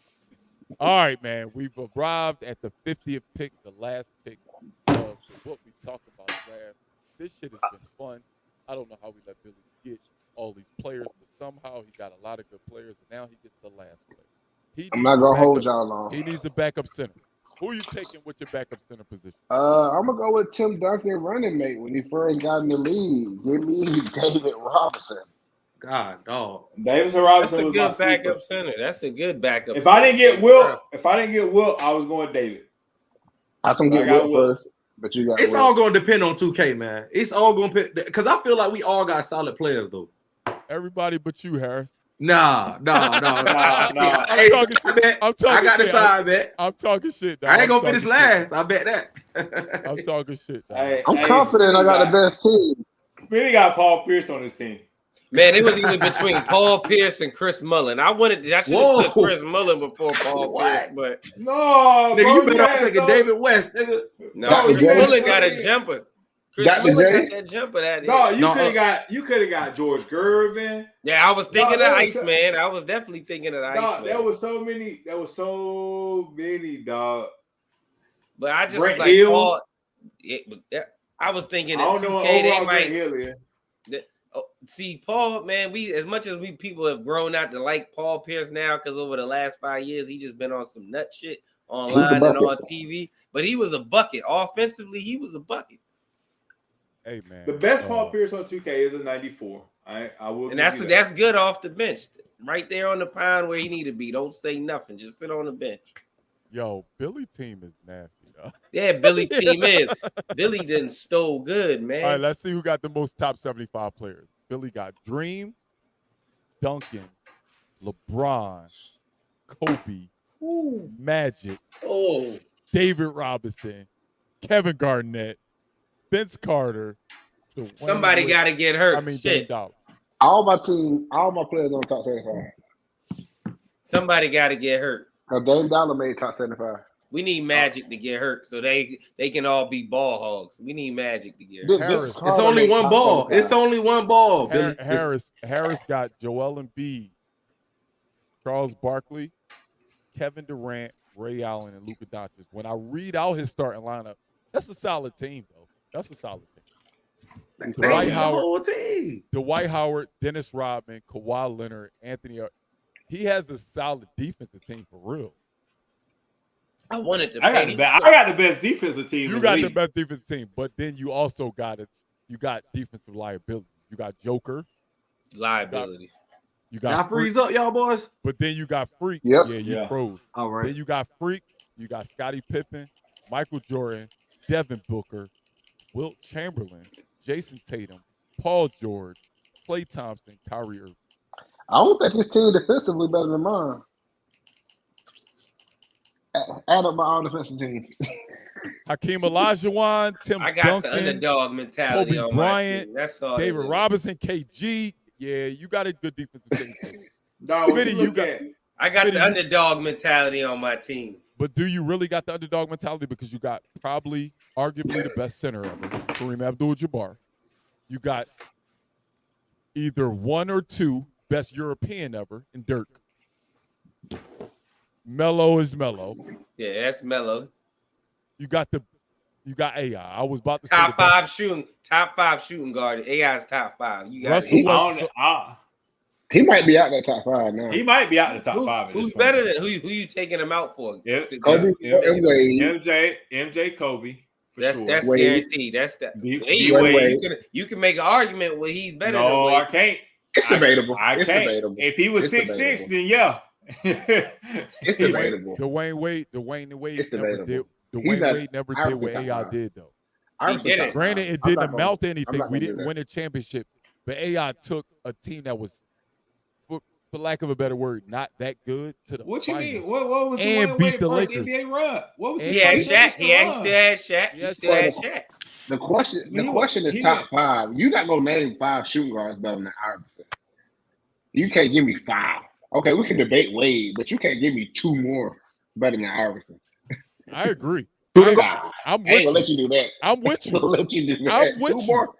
All right, man. We've arrived at the 50th pick, the last pick of what we talked about draft. This shit has been fun. I don't know how we let Billy get all these players, but somehow he got a lot of good players, and now he gets the last player. I'm not gonna hold y'all long. He needs a backup center. Who are you taking with your backup center position? I'm gonna go with Tim Duncan, running mate, when he first got in the league. Give me David Robinson. God, dog. Davis Robinson was my good backup center. That's a good backup. If I didn't get Wilt, I was going David. I can get Wilt first, but you got. It's all going to depend on 2K, man. It's all going to because I feel like we all got solid players though. Everybody but you, Harris. Nah. Hey, I got the side bet. I'm talking shit. I ain't gonna finish last. I bet that. I'm talking shit. I'm confident I got the best team. Really got Paul Pierce on his team. Man, it was either between Paul Pierce and Chris Mullin. I should have took Chris Mullin before Paul Pierce, but no, nigga, you better off taking David West, nigga. No, Chris Mullin got a jumper. Chris Mullin got that jumper. You could have got George Gervin. Yeah, I was thinking of Iceman. I was definitely thinking of Iceman. There was so many, dog. But I just Brent like Hill. Paul. I was thinking that 2K they might. See, Paul, man, as much as we people have grown out to like Paul Pierce now, because over the last 5 years he just been on some nut shit online and on TV. But he was a bucket. Offensively, he was a bucket. Hey man, the best Paul Pierce on 2K is a 94. I will. And that's good off the bench, right there on the pound where he need to be. Don't say nothing. Just sit on the bench. Yo, Billy team is nasty, though. Yeah, Billy's team is. Billy didn't stole good, man. All right, let's see who got the most top 75 players. Billy got Dream, Duncan, LeBron, Kobe, Magic, David Robinson, Kevin Garnett, Vince Carter. Somebody got to get hurt. I mean, shit. All my players on top 75. Somebody got to get hurt. Dame Dollar made top 75. We need Magic to get hurt so they can all be ball hogs. We need Magic to get hurt. It's only one ball. It's only one ball. Harris got Joel Embiid, Charles Barkley, Kevin Durant, Ray Allen, and Luka Doncic. When I read out his starting lineup, that's a solid team, though. That's a solid team. Dwight Howard, Dennis Rodman, Kawhi Leonard, Anthony. He has a solid defensive team for real. I wanted to. I got the best defensive team. You got the best defensive team, but then you also got it. You got defensive liability. You got Joker. Liability. You got freeze up, y'all boys. But then you got Freak. Yep. Yeah, you froze. All right. Then you got Freak. You got Scottie Pippen, Michael Jordan, Devin Booker, Wilt Chamberlain, Jason Tatum, Paul George, Klay Thompson, Kyrie Irving. I don't think his team defensively better than mine. Add up my all defensive team. Hakeem Olajuwon, Tim I got Duncan, the underdog mentality Kobe on Bryant, my team. That's all. David Robinson, KG. Yeah, you got a good defensive team. Smitty, I got the underdog mentality on my team. But do you really got the underdog mentality? Because you got arguably the best center ever, Kareem Abdul-Jabbar. You got either one or two best European ever in Dirk. Melo is Melo. Yeah, that's Melo. You got AI. I was about to say top five shooting guard. AI's top 5. You got Russell. He might be out that top 5 now. He might be out the top 5. Who's better than who you taking him out for? Kobe and Wade. MJ, Kobe. That's Wade. guaranteed. That's that. Wade. You can make an argument where he's better than No, Wade. I can't. It's debatable. I It's can't. debatable. If he was 6'6", then yeah. It's debatable. Dwayne Wade It's never debatable. did. Dwayne Wade never did what AI did though. Granted, it didn't amount to anything. We didn't win a championship, but AI took a team that was, for lack of a better word, not that good to the What you finals. mean? What was and the beat the first Lakers. NBA run? What was He had Shaq. He still had Shaq. He still had Shaq. The question is top 5. You're not gonna name 5 shooting guards better than Iverson. You can't give me 5. Okay, we can debate Wade, but you can't give me 2 more better than Iverson. I agree. I'm with gonna let you do that. I'm with you. I'm gonna let you do that. I'm with 2 you. more.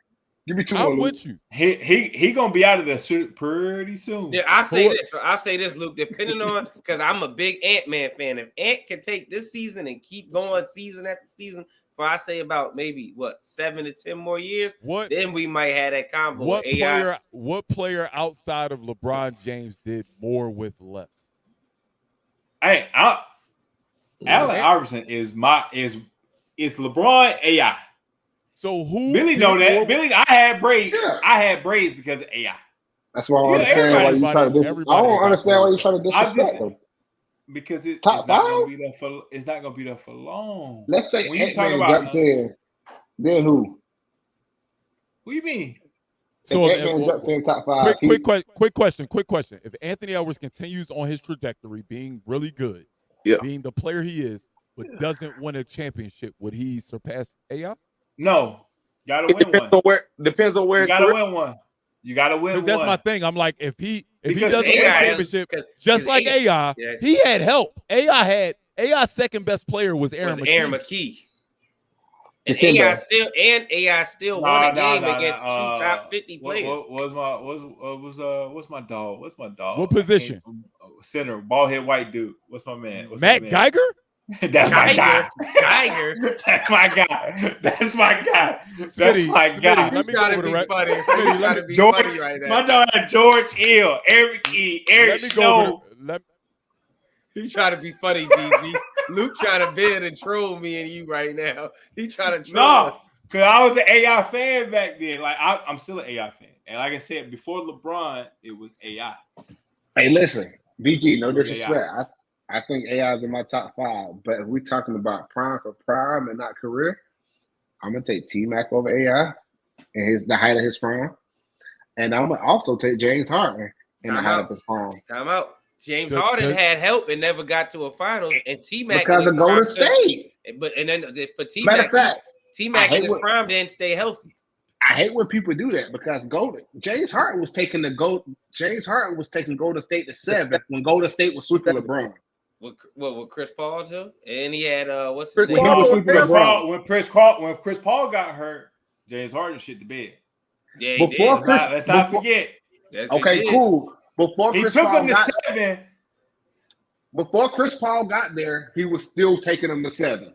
Give me 2 more. I'm with you. He gonna be out of the suit pretty soon. Yeah, I'll say this, Luke. Depending on, because I'm a big Ant-Man fan. If Ant can take this season and keep going season after season for I say about maybe 7 to 10 more years, then we might have that combo. What player outside of LeBron James did more with less? Hey, Allen Iverson is LeBron AI. So who? Billy know that. Billy, I had braids. Yeah. I had braids because of AI. That's why I don't understand why you try to disrespect. I don't understand why you try to disrespect them. Because it's not gonna be there for. It's not gonna be there for long. Let's say when you talk about jumps in, then who? What do you mean? So jumps in top 5. Quick question. If Anthony Edwards continues on his trajectory, being really good, being the player he is, but doesn't win a championship, would he surpass AI? No, gotta win one. Depends on where you gotta win one. You gotta win one. That's my thing. I'm like, if he doesn't win a championship, just like AI, he had help. AI's second best player was Aaron McKee. And AI still won a game against 2 top 50 players. What's my dog? What position? Center, bald head white dude. What's my man? Matt Geiger? That's my guy. Geiger. That's my guy. That's my guy. That's my guy. Let me go over the right. George right now. My dog had George Hill, Eric Snow. He trying to be funny, DG. Luke trying to bend and troll me and you right now. He trying to troll us. Because I was an AI fan back then. Like I'm still an AI fan. And like I said, before LeBron, it was AI. Hey, listen, BG, no It was disrespect. I think AI is in my top 5. But if we're talking about prime for prime and not career, I'm gonna take T-Mac over AI and the height of his prime. And I'm gonna also take James Harden in the height of his prime. Time out. James Harden had help and never got to a finals, and T-Mac because of Golden State. And then for T-Mac, Matter of fact, T-Mac in his prime didn't stay healthy. I hate when people do that because James Harden was taking Golden State to 7 when Golden State was sweeping LeBron. With Chris Paul too, and he had what's Chris his name? Paul, when Chris Paul got hurt, James Harden shit the bed. Yeah, he did. Let's not forget. Yes, okay, cool. Before he Chris took Paul him to 7. Before Chris Paul got there, he was still taking him to 7.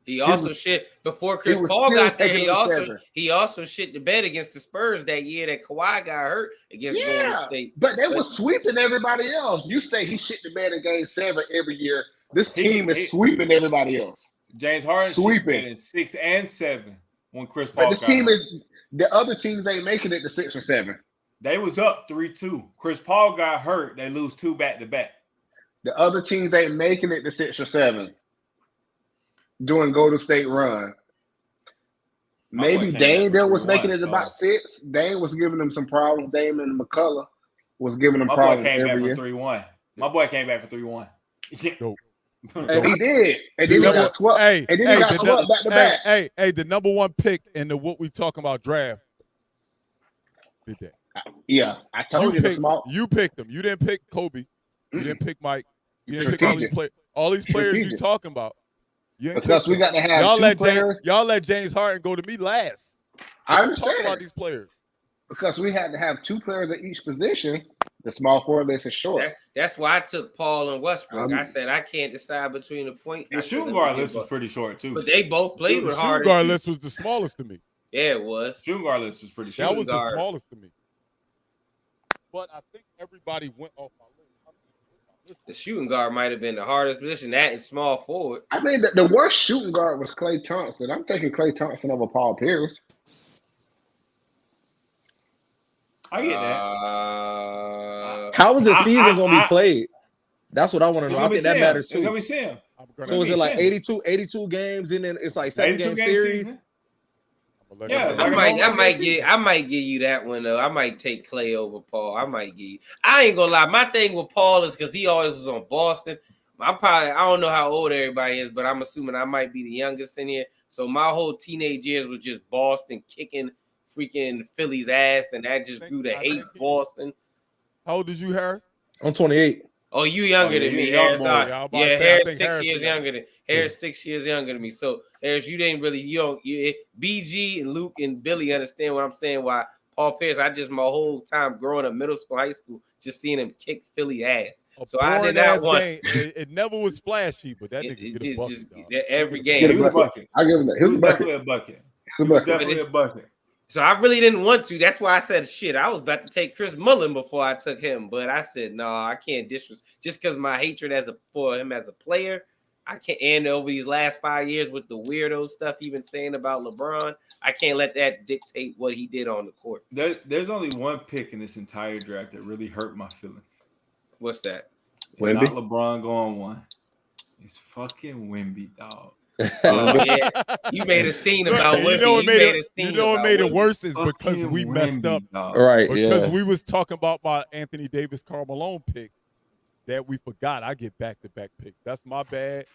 He also shit before Chris Paul got there. He also shit the bed against the Spurs that year that Kawhi got hurt against Golden State. But they were sweeping everybody else. You say he shit the bed in Game 7 every year. This team is sweeping everybody else. James Harden sweeping in 6 and 7 when Chris Paul. But this team is the other teams ain't making it to 6 or 7. They was up 3-2. Chris Paul got hurt. They lose 2 back-to-back. The other teams ain't making it to 6 or 7. Doing Golden State run. Maybe Dame was making it about 6. Dame was giving them some problems. Dame and McCullough was giving them problems every year. My boy came back for 3-1. And he did. And then he got swept. And then he got swept back to back. Hey, the number 1 pick in the what we talking about draft did that. Yeah, I told you. You picked them. You didn't pick Kobe. You didn't pick Mike. You didn't pick all these players. All these players you talking about. Because we got to have two players. Y'all let James Harden go to me last. I understand. Talk about these players. Because we had to have 2 players at each position. The small forward list is short. That's why I took Paul and Westbrook. I said I can't decide between the point. The shooting guard list was pretty short too. But they both played with Harden. The shooting guard list was the smallest to me. Yeah, it was. Shooting guard list was pretty short. That was the smallest to me. But I think everybody went off my list. The shooting guard might have been the hardest position. That and small forward. I mean, the worst shooting guard was Klay Thompson. I'm taking Klay Thompson over Paul Pierce. I get that. How is the season going to be played? That's what I want to know. I think that matters too. So is it like 82 games and then it's like 7-game series? Season? Yeah, I might give you that one though. I might take Clay over Paul. I ain't gonna lie. My thing with Paul is because he always was on Boston. I don't know how old everybody is, but I'm assuming I might be the youngest in here. So my whole teenage years was just Boston kicking freaking Philly's ass, and that just grew to hate Boston. How old is you, Harris? I'm 28. Oh, you younger than me, Harris. Harris 6 years younger than Harris. 6 years younger than me. So Harris, you didn't really, BG and Luke and Billy understand what I'm saying. Why Paul Pierce? I just my whole time growing up, middle school, high school, just seeing him kick Philly ass. So I did not want. It never was flashy, but that nigga get a bucket, every game. He was a bucket. I give him that. He was definitely a bucket. Definitely a bucket. So I really didn't want to. That's why I said, shit, I was about to take Chris Mullin before I took him. But I said, no, I can't disrespect. Just because my hatred for him as a player, I can't. And over these last 5 years with the weirdo stuff he been saying about LeBron, I can't let that dictate what he did on the court. There's only one pick in this entire draft that really hurt my feelings. What's that? It's not LeBron going 1. It's fucking Wemby, dog. Oh yeah, you made a scene about Wemby. You know what made it worse is because we messed up, right? Because we was talking about my Anthony Davis, Karl Malone pick that we forgot. I get back-to-back picks. That's my bad,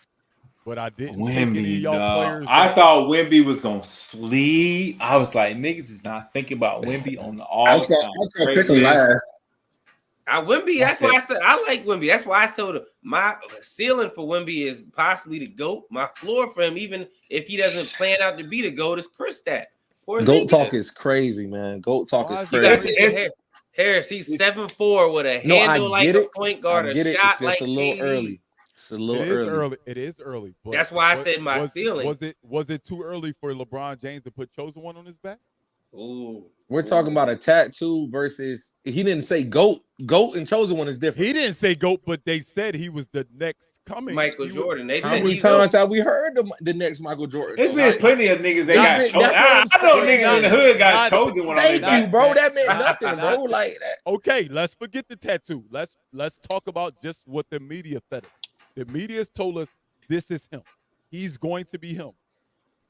but I didn't take any of y'all players. I thought Wemby was gonna sleep. I was like, niggas is not thinking about Wemby on the all. I was gonna pick him last. Wemby, that's why I said I like Wemby. That's why I told him my ceiling for Wemby is possibly the GOAT. My floor for him, even if he doesn't plan out to be the GOAT, is Kristaps. GOAT talk is crazy, man. GOAT talk is crazy. Harris, he's 7'4" with a handle like a point guard, a shot like a little early. It's a little early. It is early. But that's why I said my ceiling. Was it too early for LeBron James to put Chosen One on his back? Ooh. We're talking about a tattoo versus he didn't say GOAT. GOAT and Chosen One is different. He didn't say GOAT, but they said he was the next coming. Michael Jordan. They How said many he's times have we heard the next Michael Jordan? It's been plenty of niggas that got chosen. That's what I know I'm niggas saying. in the hood got chosen when Thank I you, bro. That meant nothing, bro. Like that. Okay, let's forget the tattoo. Let's talk about just what the media fed us. The media has told us this is him. He's going to be him.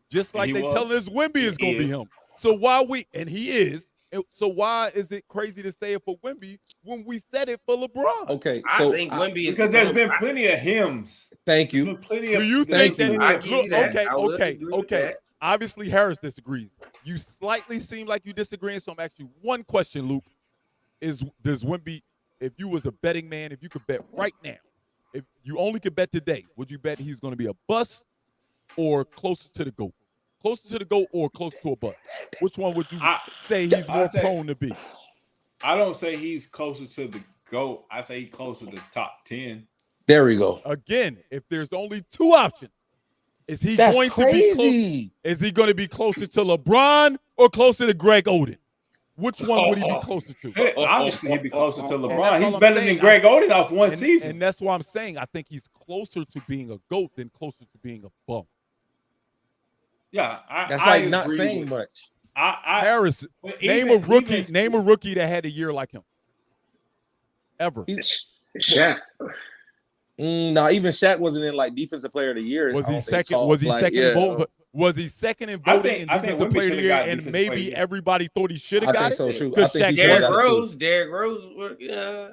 Just like they telling us Wemby is going to be him. So why he is. So why is it crazy to say it for Wemby when we said it for LeBron? Okay, so I think Wemby is because there's been plenty of hymns. Thank you. Do you think that? I give you that. Okay. Obviously, Harris disagrees. You slightly seem like you disagree. So I'm asking you one question, Luke. Does Wemby, if you was a betting man, if you could bet right now, if you only could bet today, would you bet he's going to be a bust or closer to the GOAT? Closer to the GOAT or close to a bust? Which one would you say he's more prone to be? I don't say he's closer to the GOAT. I say he's closer to top 10. There we go. Again, if there's only two options, is he going to be close? Is he going to be closer to LeBron or closer to Greg Oden? Which one would he be closer to? Obviously, he'd be closer to LeBron. He's better than Greg Oden off one season. And that's why I'm saying I think he's closer to being a GOAT than closer to being a bum. Yeah, that's like not saying much. Harris, name a rookie that had a year like him. Ever. Shaq. No, even Shaq wasn't in like defensive player of the year. Was he second? Was he second in voting? Was he second in voting in defensive player of the year? And maybe everybody thought he should have got it. So true. Derrick Rose,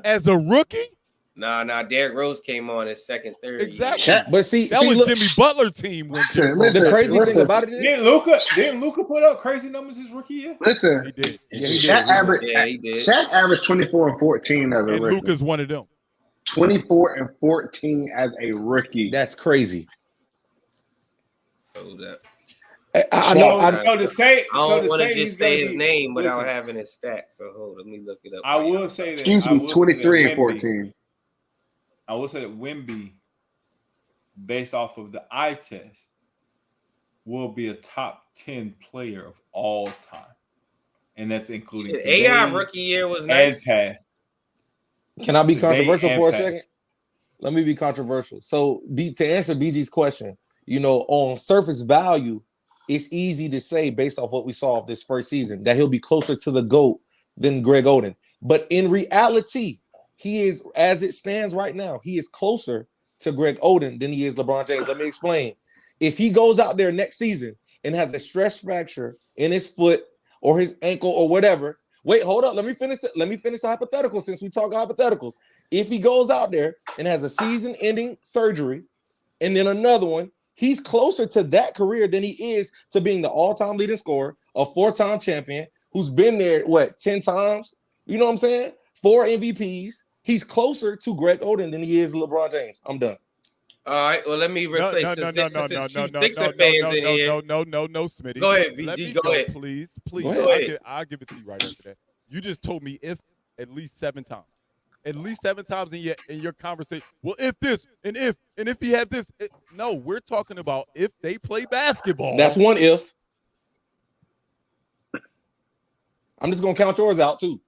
as a rookie. Nah. Derrick Rose came on his second, third. Exactly. Year. But see, that was Jimmy Butler team. The crazy thing about it is, didn't Luka put up crazy numbers his rookie year? Listen, he did. Shaq averaged 24 and 14 as a rookie. Luka's one of them. 24 and 14 as a rookie. That's crazy. Hold up. I know. I don't want to just say his name without having his stats. So hold, let me look it up. I will say that. Excuse me, 23 and 14. I will say that Wemby, based off of the eye test, will be a top 10 player of all time, and that's including AI rookie year was nice. And past. Can I be controversial for a second? Let me be controversial. So, to answer BG's question, on surface value, it's easy to say based off what we saw of this first season that he'll be closer to the GOAT than Greg Oden. But in reality, he is, as it stands right now, he is closer to Greg Oden than he is LeBron James. Let me explain. If he goes out there next season and has a stress fracture in his foot or his ankle or whatever, wait, hold up. Let me finish the hypothetical since we talk hypotheticals. If he goes out there and has a season-ending surgery and then another one, he's closer to that career than he is to being the all-time leading scorer, a 4-time champion who's been there, 10 times? You know what I'm saying? 4 MVPs. He's closer to Greg Oden than he is LeBron James. I'm done. All right. Well, let me replace No, Smitty. Go ahead, BG. Go ahead. Please. Go ahead. I'll give it to you right after that. You just told me if at least 7 times. At least 7 times in your conversation. Well, if this and if he had this. No, we're talking about if they play basketball. That's one if. I'm just gonna count yours out too.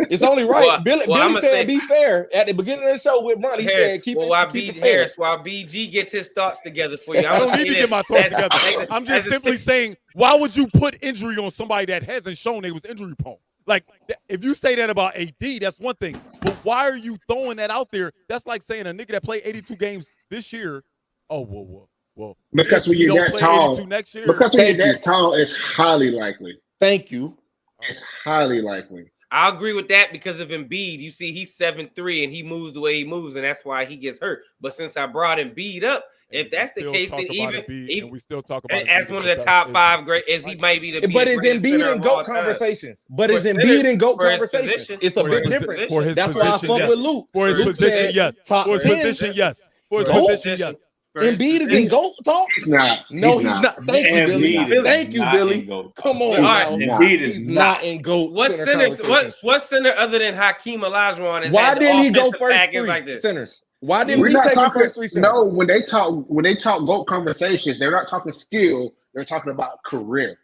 It's only right. Billy said be fair at the beginning of the show with Bronny. He said keep it fair. While BG gets his thoughts together for you, I don't need to get my thoughts together. I'm just simply saying, why would you put injury on somebody that hasn't shown they was injury prone? Like, if you say that about AD, that's one thing. But why are you throwing that out there? That's like saying a nigga that played 82 games this year. Oh, well. Because when you're that tall, next year, because when you're that tall, it's highly likely. Thank you. It's highly likely. I agree with that because of Embiid. You see, he's 7'3" and he moves the way he moves, and that's why he gets hurt. But since I brought Embiid up, if that's the case, then even we still talk about as one of the top 5 great, as he might be the. But is Embiid in GOAT conversations? But is Embiid in GOAT conversations? It's a big difference. That's why I fuck with Luke. For his position, yes. For his position, yes. For his position, yes. Embiid is in GOAT talks? He's not. No, he's not. Thank you, Billy. Thank you, Billy. Come on. He's not in GOAT. What center other than Hakeem Olajuwon? Why didn't he go first 3 centers? Why didn't he take the first 3 centers? No, when they talk GOAT conversations, they're not talking skill. They're talking about career.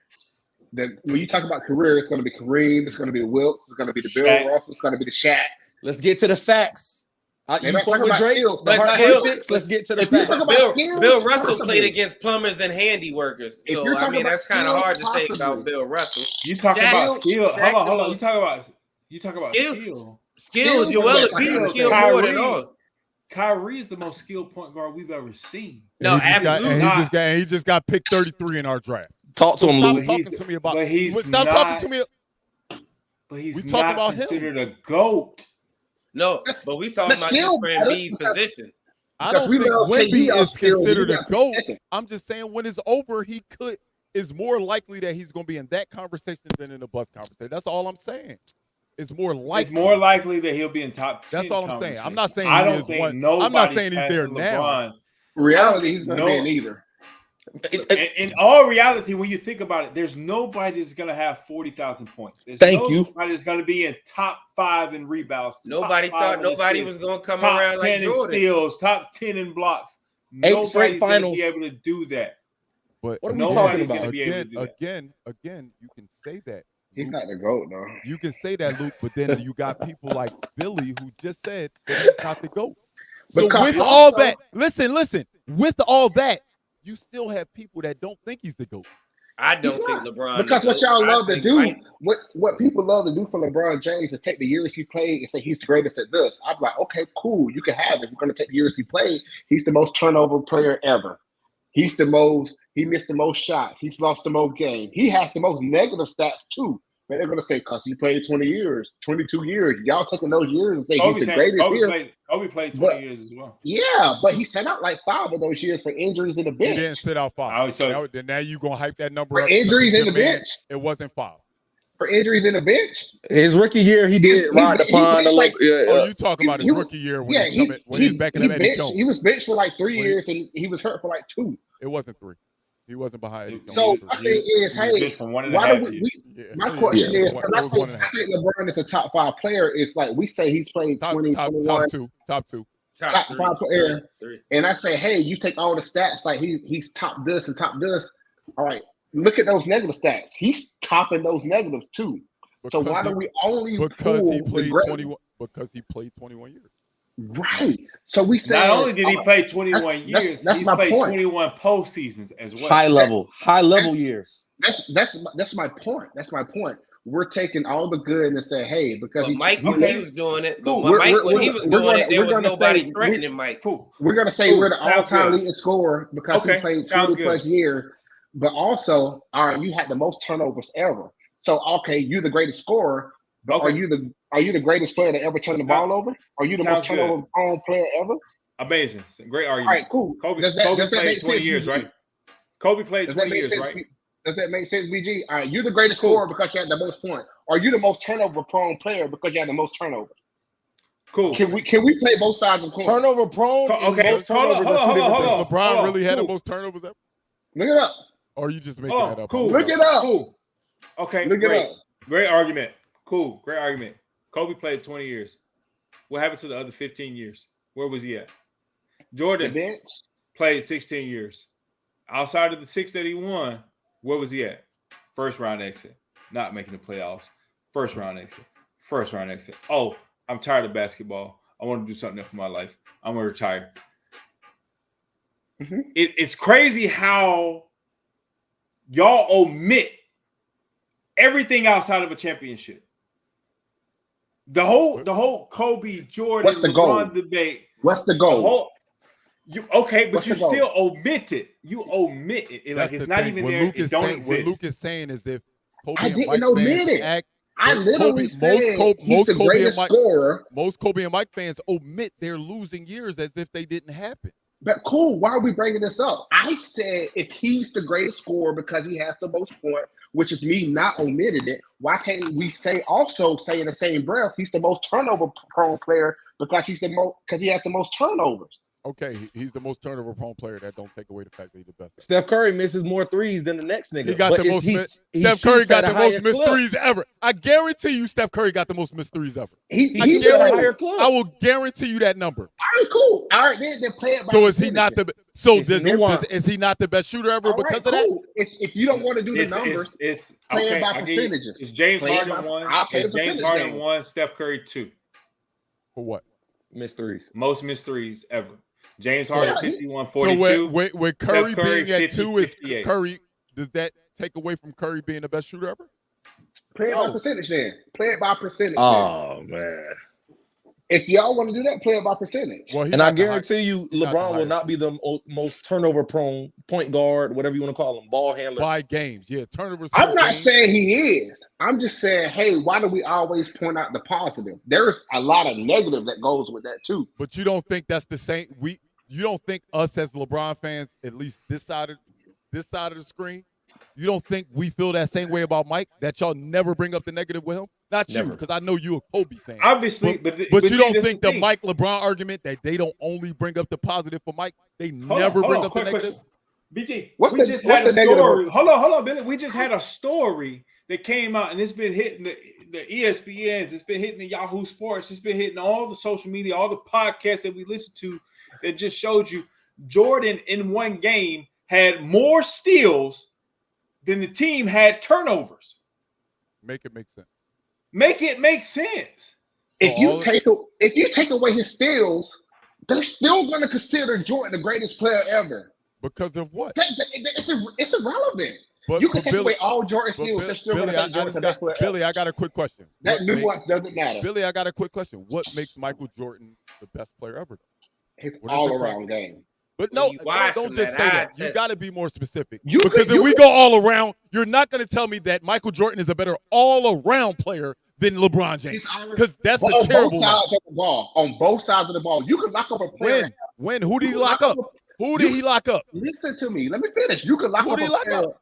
When you talk about career, it's going to be Kareem. It's going to be the Wilts. It's going to be the Bill Russell. It's going to be the Shaqs. Let's get to the facts. They're You not fuck talking with about Drake? skill. The They're heart not- skill. six. Let's get to the If you facts. talk about skills, Bill Russell possibly. played against plumbers and handy workers. If So you're I talking mean, about that's kind of skills, hard to say about possibly. Bill Russell. You talking Shaq- about skill? Shaq Hold on. the You talking about Skill. skill? Skill, Skill, Joel yes, I Embiid understand. skill more than Kyrie. all. Kyrie is the most skilled point guard we've ever seen. No, And he just got- absolutely and not. he just got picked 33 in our draft. Talk to him, Stop Lou. talking to me about. But he's Stop not, talking to me. But he's We talking not about him. considered a GOAT. No, That's- but we talking that's about skill, just for brother, Embiid because- position. I Because don't we think love Wemby KD is skills, considered you a got GOAT. second. I'm just saying when it's over, he is more likely that he's going to be in that conversation than in the bus conversation. That's all I'm saying. It's more likely. It's more likely that he'll be in top 10. That's all I'm saying. I'm not saying I he don't is think one. I'm nobody's not saying he's there passing now. LeBron. Reality, he's going to No. be in either. In all reality, when you think about it, there's nobody that's going to have 40,000 points. There's Thank you. nobody that's going to be in top 5 in rebounds. Nobody top 5 thought in nobody assists, was going to come top around 10 like in Jordan. steals, top 10 in blocks. 8 Nobody's straight going to finals. be able to do that. But What are we Nobody's talking gonna about? be able to do that. Again, you can say that. He's Luke. not the GOAT, though. You can say that, Luke, but then you got people like Billy who just said that he's not the GOAT. So Because with all also- that, listen, with all that, you still have people that don't think he's the GOAT. I don't He's think not. LeBron. Because is what y'all I love to think do, Mike- what people love to do for LeBron James is take the years he played and say he's the greatest at this. I'm like, okay, cool, you can have it. We're going to take the years he played. He's the most turnover player ever. He missed the most shots. He's lost the most games. He has the most negative stats too. But they're going to say, because he played 20 years, 22 years. Y'all taking those years and say he's the greatest here. Kobe played 20 But- years as well. Yeah, but he sat out like 5 of those years for injuries in the He didn't bench. sit out 5. Oh, so- Now you gonna hype that number For up. injuries in the Man, bench. It wasn't 5. For injuries in the bench. His rookie year, he did He- ride the he- pond. he's like- Oh, you talking about his he was- rookie year when Yeah, he's coming, when he's back in he Eddie benched, Jones. he was benched for like 3 When he- years and he was hurt for like 2. It wasn't 3. He wasn't behind Eddie Jones. So for my 3. thing is, He was hey, benched for 1.5 why do years. Yeah. my question Yeah, is, it because was 1.5. I think LeBron is a top 5 player. It's like we say he's played 20, 21, top two. top three, 5 player. three. And I say, hey, you take all the stats, like he's top this and top this. All right, look at those negative stats. He's topping those negatives too. So why do we only because pull he the played great- 21 because he played 21 years. Right. So we say Not only did he play 21 that's- years, that's he's my played point. 21 postseasons as well. high level that's- years. That's my point. That's my point. We're taking all the good and say, hey, because But Mike, when okay, he was doing it, but Cool. when We're he was gonna- doing it, there we're was gonna nobody say- threatening Mike. Cool. we're gonna say Cool. we're the Sounds all-time good. leading scorer because he Okay. played Sounds 20 plus years. But also, all right, you had the most turnovers ever. So okay, you're the greatest scorer, but Okay. are you the greatest player to ever turn the ball over? Are you the most Sounds good. turnover prone player ever? Amazing. It's a great All argument. right, cool. Kobe Does that played make 20 sense, years, BG? right? Kobe played Does that 20 make years, sense? right? Does that make sense, BG? All right, you're the greatest Cool. scorer because you had the most points. Are you the most turnover prone player because you had the most turnovers? Cool. Can we play both sides of the coin? Turnover prone. and Okay, most hold on, turnovers hold are on, two hold different on, things. LeBron hold on. really had the Cool. most turnovers ever? Look it up. Or are you just making Oh, that up? cool. Look it up. Cool. Okay, Look great. it up. Great argument. Cool. Great argument. Kobe played 20 years. What happened to the other 15 years? Where was he at? The Jordan bench. played 16 years. Outside of the 6 that he won, where was he at? First round exit. Not making the playoffs. First round exit. First round exit. Oh, I'm tired of basketball. I want to do something else for my life. I'm going to retire. Mhm. It's crazy how y'all omit everything outside of a championship. The whole Kobe Jordan What's the goal? LeBron debate. What's the The goal? whole, but What's you the goal? still omit it. You omit it. Like That's it's the not thing. even What there. Luke It is don't saying, what exist. Luke is saying is if Kobe I and didn't Mike omit fans it. act, I but literally said he's the Kobe and greatest Mike- scorer. most Kobe and Mike fans omit their losing years as if they didn't happen. But cool, why are we bringing this up? I said if he's the greatest scorer because he has the most points, which is me not omitting it, why can't we say in the same breath he's the most turnover prone player because he has the most turnovers? Okay, he's the most turnover prone player. That don't take away the fact that he's the best. Steph Curry misses more threes than the next nigga. He got but the it's- most. he Steph Curry shoots got at the a most higher missed clip. threes ever. I guarantee you, Steph Curry got the most missed threes ever. He I shoots at a does. higher clip. I will guarantee you that number. All right, cool. All right, then play it by So is he not percentage. the? So It's does, nuance. is he not the best shooter ever All because right, of that? cool. If you don't want to do the numbers, It's play it okay. by I give you- percentages. It's James Play it Harden by- one. I'll play It's the James percentage Harden game. 1, Steph Curry 2. For what? Missed threes. Most missed threes ever. James Harden, Yeah, 51, So 42. with Curry Steph Curry, being at 50, 2, is 58. Curry, does that take away from Curry being the best shooter ever? Play it by percentage then. Play it by percentage then. Oh man. If y'all want to do that, play it by percentage. Well, And I guarantee you, he's not the LeBron will highest. not be the most turnover-prone point guard, whatever you want to call him, ball handler. By games. Yeah, turnovers. I'm per not game. saying he is. I'm just saying, hey, why do we always point out the positive? There's a lot of negative that goes with that too. But you don't think that's the same? You don't think us as LeBron fans, at least this side of the screen, you don't think we feel that same way about Mike? That y'all never bring up the negative with him? Not you, because I know you a Kobe fan. Obviously, but see, you don't this think is the thing. Mike LeBron argument that they don't only bring up the positive for Mike, they Hold never on, bring up the quick negative? question. BG, What's we the- just what's had a the negative story. of- Hold on, Billy. We just had a story that came out, and it's been hitting the ESPNs. It's been hitting the Yahoo Sports. It's been hitting all the social media, all the podcasts that we listen to that just showed you Jordan in one game had more steals than the team had turnovers. Make it make sense. Make it make sense. If you take away his steals, they're still going to consider Jordan the greatest player ever. Because of what? It's irrelevant. But, You can but take Billy, away all Jordan steals. They're still going to think Jordan's the best player Billy, ever. I got a quick question. That What nuance doesn't matter. Billy, I got a quick question. What makes Michael Jordan the best player ever? His What is the all-around game. But When no, you watch don't him, just that say eye that. You test- got to be more specific. You Because could- if you we could- go all around, you're not going to tell me that Michael Jordan is a better all-around player than LeBron James. Because that's But a on terrible both sides of the ball. On both sides of the ball. You can lock up a player. When? Who did he You lock can up? lock Who did he lock up? Listen to me. Let me finish. You can lock Who up did he a lock player. up?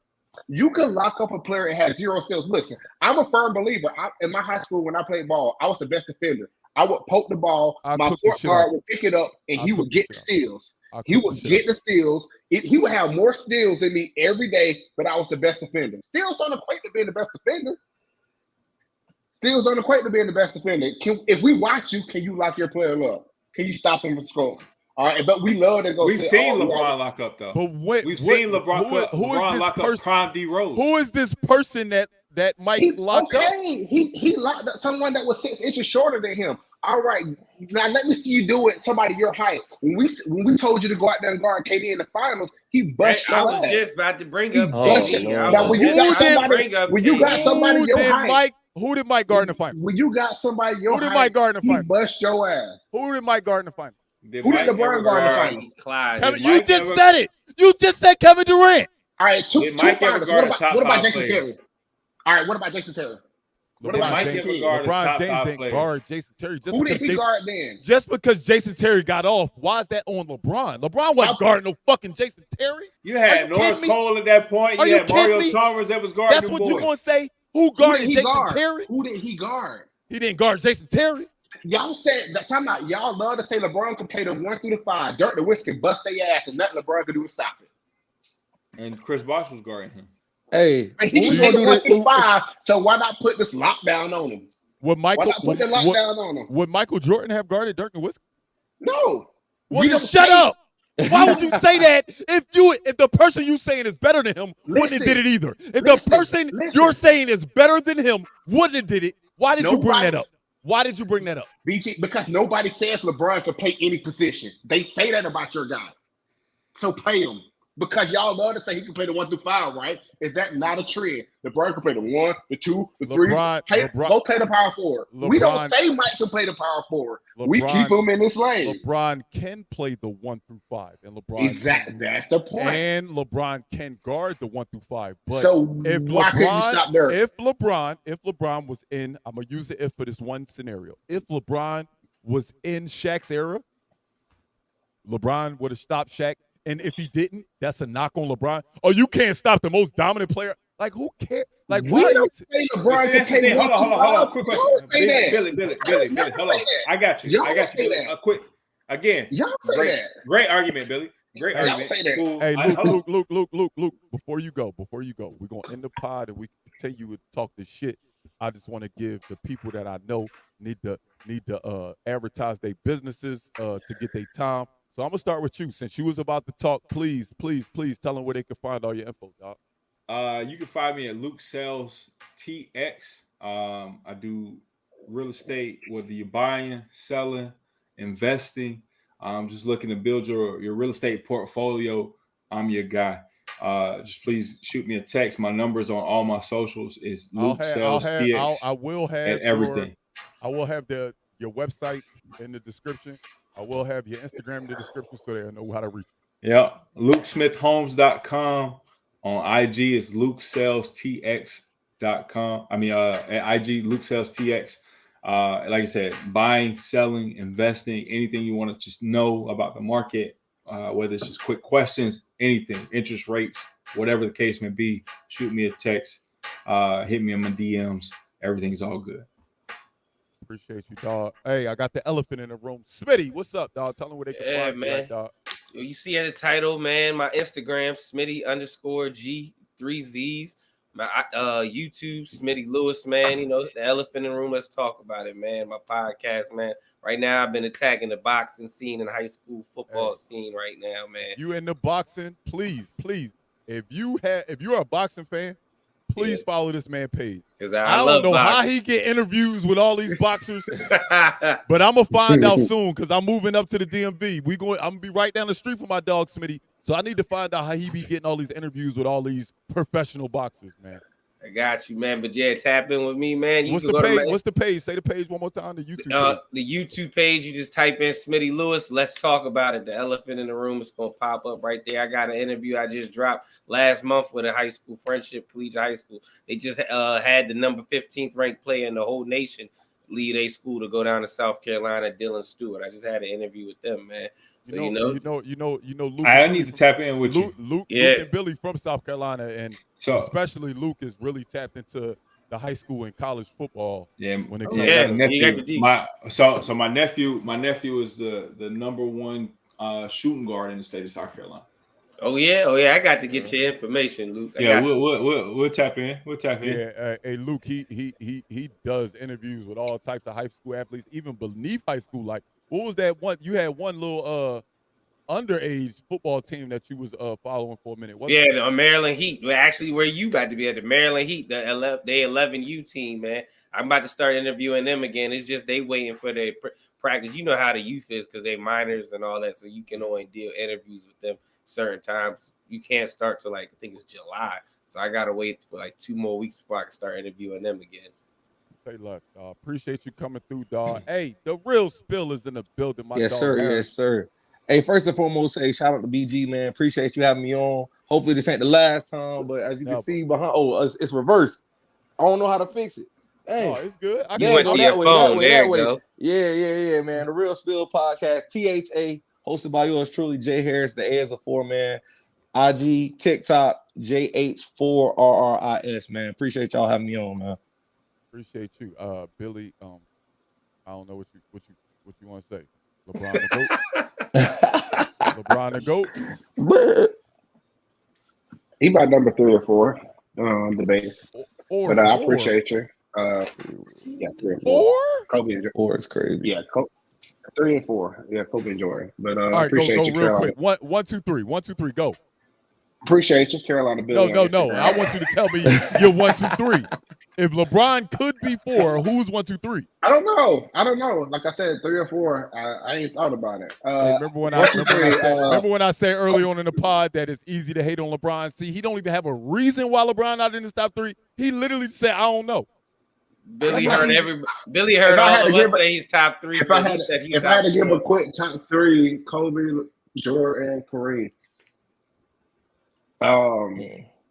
You can lock up a player that has 0 steals. Listen, I'm a firm believer. In my high school, when I played ball, I was the best defender. I would poke the ball. My point guard would pick it up, and he would get the steals. He would get the steals. He would have more steals than me every day, but I was the best defender. Steals don't equate to being the best defender. Steals don't equate to being the best defender. If we watch you, can you lock your player up? Can you stop him from scoring? All right, but we love to go. We've seen LeBron lock up though. But We've seen LeBron lock up Prime D Rose. Who is this person that Mike locked up? He locked up someone that was 6 inches shorter than him. All right, now let me see you do it. Somebody your height. When we told you to go out there and guard KD in the finals, he bust your I ass. was just about to bring up bust KD. your- I Now, was when you just got about to somebody, bring up when you got KD. somebody your height, Who did Mike guard in the final? when you got somebody your Who did height, Mike guard in the he final? bust your ass. Who did Mike guard in the final? Who did LeBron guard in the finals? Clyde. Kevin, you just said it. You just said Kevin Durant. All right, two Mike ever finals. guard a top What about five Jason player? Terry? All right, what about Jason Terry? What LeBron about James, Jason Terry? guard a top LeBron James five didn't player. guard Jason Terry. Who did he guard then? Just because Jason Terry got off, why is that on LeBron? LeBron wasn't guarding no fucking Jason Terry. You had Norris Cole at that point. Are You you had Mario kidding me? Chalmers that was guarding That's them what you boys. gonna say? Who Who guarded did he Jason guard? Terry? Who did he guard? He didn't guard Jason Terry. Y'all said that time out. Y'all love to say LeBron can play the 1 through the 5. Dirk Nowitzki can bust their ass, and nothing LeBron can do is stop it. And Chris Bosh was guarding him. Hey, And he can play the 1 through 5. So why not put this lockdown on him? Would Why Michael not put the lockdown on him? would Michael Jordan have guarded Dirk Nowitzki? No. Well, We then don't shut say- up. Why would you say that if the person you saying is better than him wouldn't have Listen. did it either? If Listen. the person you're saying is better than him wouldn't have did it, why did you bring Nobody- that up? Why did you bring that up? BG, because nobody says LeBron can play any position. They say that about your guy. So play him. Because y'all love to say he can play the 1 through 5, right? Is that not a trend? LeBron can play the 1, the 2, the 3. Go play the power forward. We don't say Mike can play the power forward. We keep him in this lane. LeBron can play the 1 through 5, and LeBron Exactly. That's the point. And LeBron can guard the 1 through 5. But So if why couldn't you stop Dirk? If LeBron was in, I'm gonna use it if for this one scenario. If LeBron was in Shaq's era, LeBron would have stopped Shaq. And if he didn't, that's a knock on LeBron. Oh, you can't stop the most dominant player. Like, who cares? Like, We why are you don't say LeBron can play Hold on. Quick question. Say that. Billy, hold on. I got you. Y'all I got say you. that. A quick. Again. Y'all say great, that. Great argument, Billy. Great Y'all argument. say that. Cool. Hey, Hold on. Luke, before you go, we're going to end the pod and we continue to talk this shit. I just want to give the people that I know need to advertise their businesses to get their time. So I'm going to start with you. Since you was about to talk, please tell them where they can find all your info, dog. You can find me at Luke Sells TX. I do real estate, whether you're buying, selling, investing, just looking to build your real estate portfolio, I'm your guy. Just please shoot me a text. My numbers on all my socials is Luke Sells TX. I will have everything. I will have your website in the description. I will have your Instagram in the description so they'll know how to reach you. Yeah. LukeSmithHomes.com. On IG is LukeSellsTX.com. I mean, at IG, Luke Sells TX. Like I said, buying, selling, investing, anything you want to just know about the market, whether it's just quick questions, anything, interest rates, whatever the case may be, shoot me a text, hit me on my DMs. Everything's all good. Appreciate you, dog. Hey, I got the elephant in the room. Smitty, what's up, dog? Tell them where they can find you at, dog. You see at the title, man, my Instagram, Smitty_G3Zs. My YouTube, Smitty Lewis, man. You know, the elephant in the room. Let's talk about it, man. My podcast, man. Right now, I've been attacking the boxing scene and high school football scene right now, man. You in the boxing? Please. If you're a boxing fan, please follow this man page. Because I don't know how he get interviews with all these boxers, but I'm gonna find out soon because I'm moving up to the DMV. I'm gonna be right down the street from my dog Smitty. So I need to find out how he be getting all these interviews with all these professional boxers, man. I got you, man. But yeah, tap in with me, man. What's the page? What's the page? Say the page one more time. The YouTube page. The YouTube page, you just type in Smitty Lewis. Let's talk about it. The elephant in the room is gonna pop up right there. I got an interview I just dropped last month with a high school friendship, collegiate high school. They just had the number 15th ranked player in the whole nation lead a school to go down to South Carolina, Dylan Stewart. I just had an interview with them, man. So you know, Luke. I need to tap in with Luke, you. Luke and Billie from South Carolina, and so especially Luke is really tapped into the high school and college football. Yeah, when it so my nephew is the number one shooting guard in the state of South Carolina. Oh yeah, I got to get your information, Luke. We'll tap in. Yeah, hey Luke, he does interviews with all types of high school athletes, even beneath high school. Like, what was that one? You had one little underage football team that you was following for a minute. The Maryland Heat. Actually, where you about to be at the Maryland Heat, the 11U team, man. I'm about to start interviewing them again. It's just they waiting for their practice. You know how the youth is because they minors and all that, so you can only deal interviews with them certain times. You can't start till I think it's July. So I gotta wait for 2 more weeks before I can start interviewing them again. Hey, look, appreciate you coming through, dog. Hey, the real spill is in the building, my dog. Yes, sir. Hey, first and foremost, hey, shout out to BG, man. Appreciate you having me on. Hopefully this ain't the last time, but as you can see behind, it's reversed. I don't know how to fix it. Hey, it's good. You went to your phone. There you go. Yeah, man. The Real Spill Podcast, THA, hosted by yours truly, Jay Harris, the A is a 4, man. IG, TikTok, JH4RRIS, man. Appreciate y'all having me on, man. Appreciate you, Billie. I don't know what you want to say. LeBron the GOAT. LeBron the GOAT. He about number 3 or 4 debate. But I appreciate you. 3 or 4. Kobe and Jordan. 4 is crazy. Yeah, 3 and 4. Yeah, Kobe and Jordan. But all right, appreciate go you, real Carolina. quick. 1, 2, 3. 1, 2, 3. Go. Appreciate you, Carolina. Billie No. I want you to tell me you're 1, 2, 3. If LeBron could be 4, who's 1, 2, 3? I don't know. Like I said, 3 or 4. I ain't thought about it. Remember when I said early on in the pod that it's easy to hate on LeBron? See, he don't even have a reason why LeBron not in the top 3. He literally said, "I don't know." Billie heard all of us say he's top 3. If I had to give a quick top 3, Kobe, Jordan, Kareem.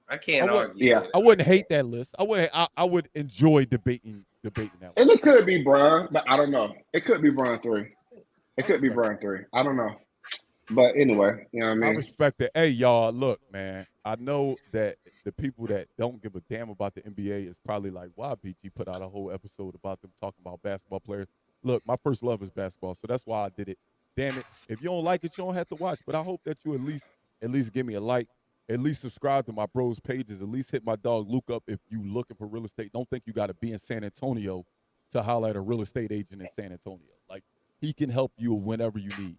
I can't argue. Yeah, I wouldn't hate that list. I would enjoy debating that one. And it could be Bron, but I don't know. It could be Bron 3. It could be Bron 3. I don't know. But anyway, you know what I mean? I respect it. Hey, y'all, look, man. I know that the people that don't give a damn about the NBA is probably like, why BG put out a whole episode about them talking about basketball players. Look, my first love is basketball, so that's why I did it. Damn it. If you don't like it, you don't have to watch. But I hope that you at least give me a like. At least subscribe to my bros pages. At least hit my dog Luke up if you looking for real estate. Don't think you got to be in San Antonio to holler at a real estate agent in San Antonio. Like, he can help you whenever you need.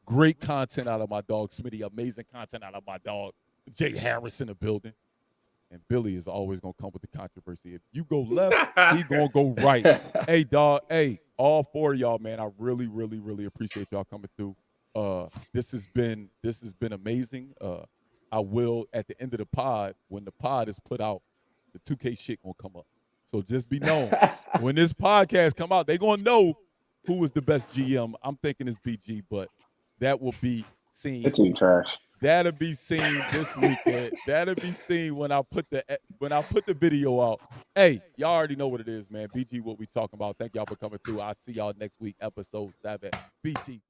Great content out of my dog Smitty. Amazing content out of my dog Jay Harris in the building. and Billy is always gonna come with the controversy. If you go left, he gonna go right. Hey, dog. Hey, all four of y'all, man. I really, really, really appreciate y'all coming through. This has been amazing. I will at the end of the pod, when the pod is put out, the 2K shit gonna come up. So just be known when this podcast come out, they gonna know who was the best GM. I'm thinking it's BG, but that will be seen. That team trash. That'll be seen this weekend. That'll be seen when I put the video out. Hey, y'all already know what it is, man. BG, what we talking about. Thank y'all for coming through. I'll see y'all next week, episode 7. BG.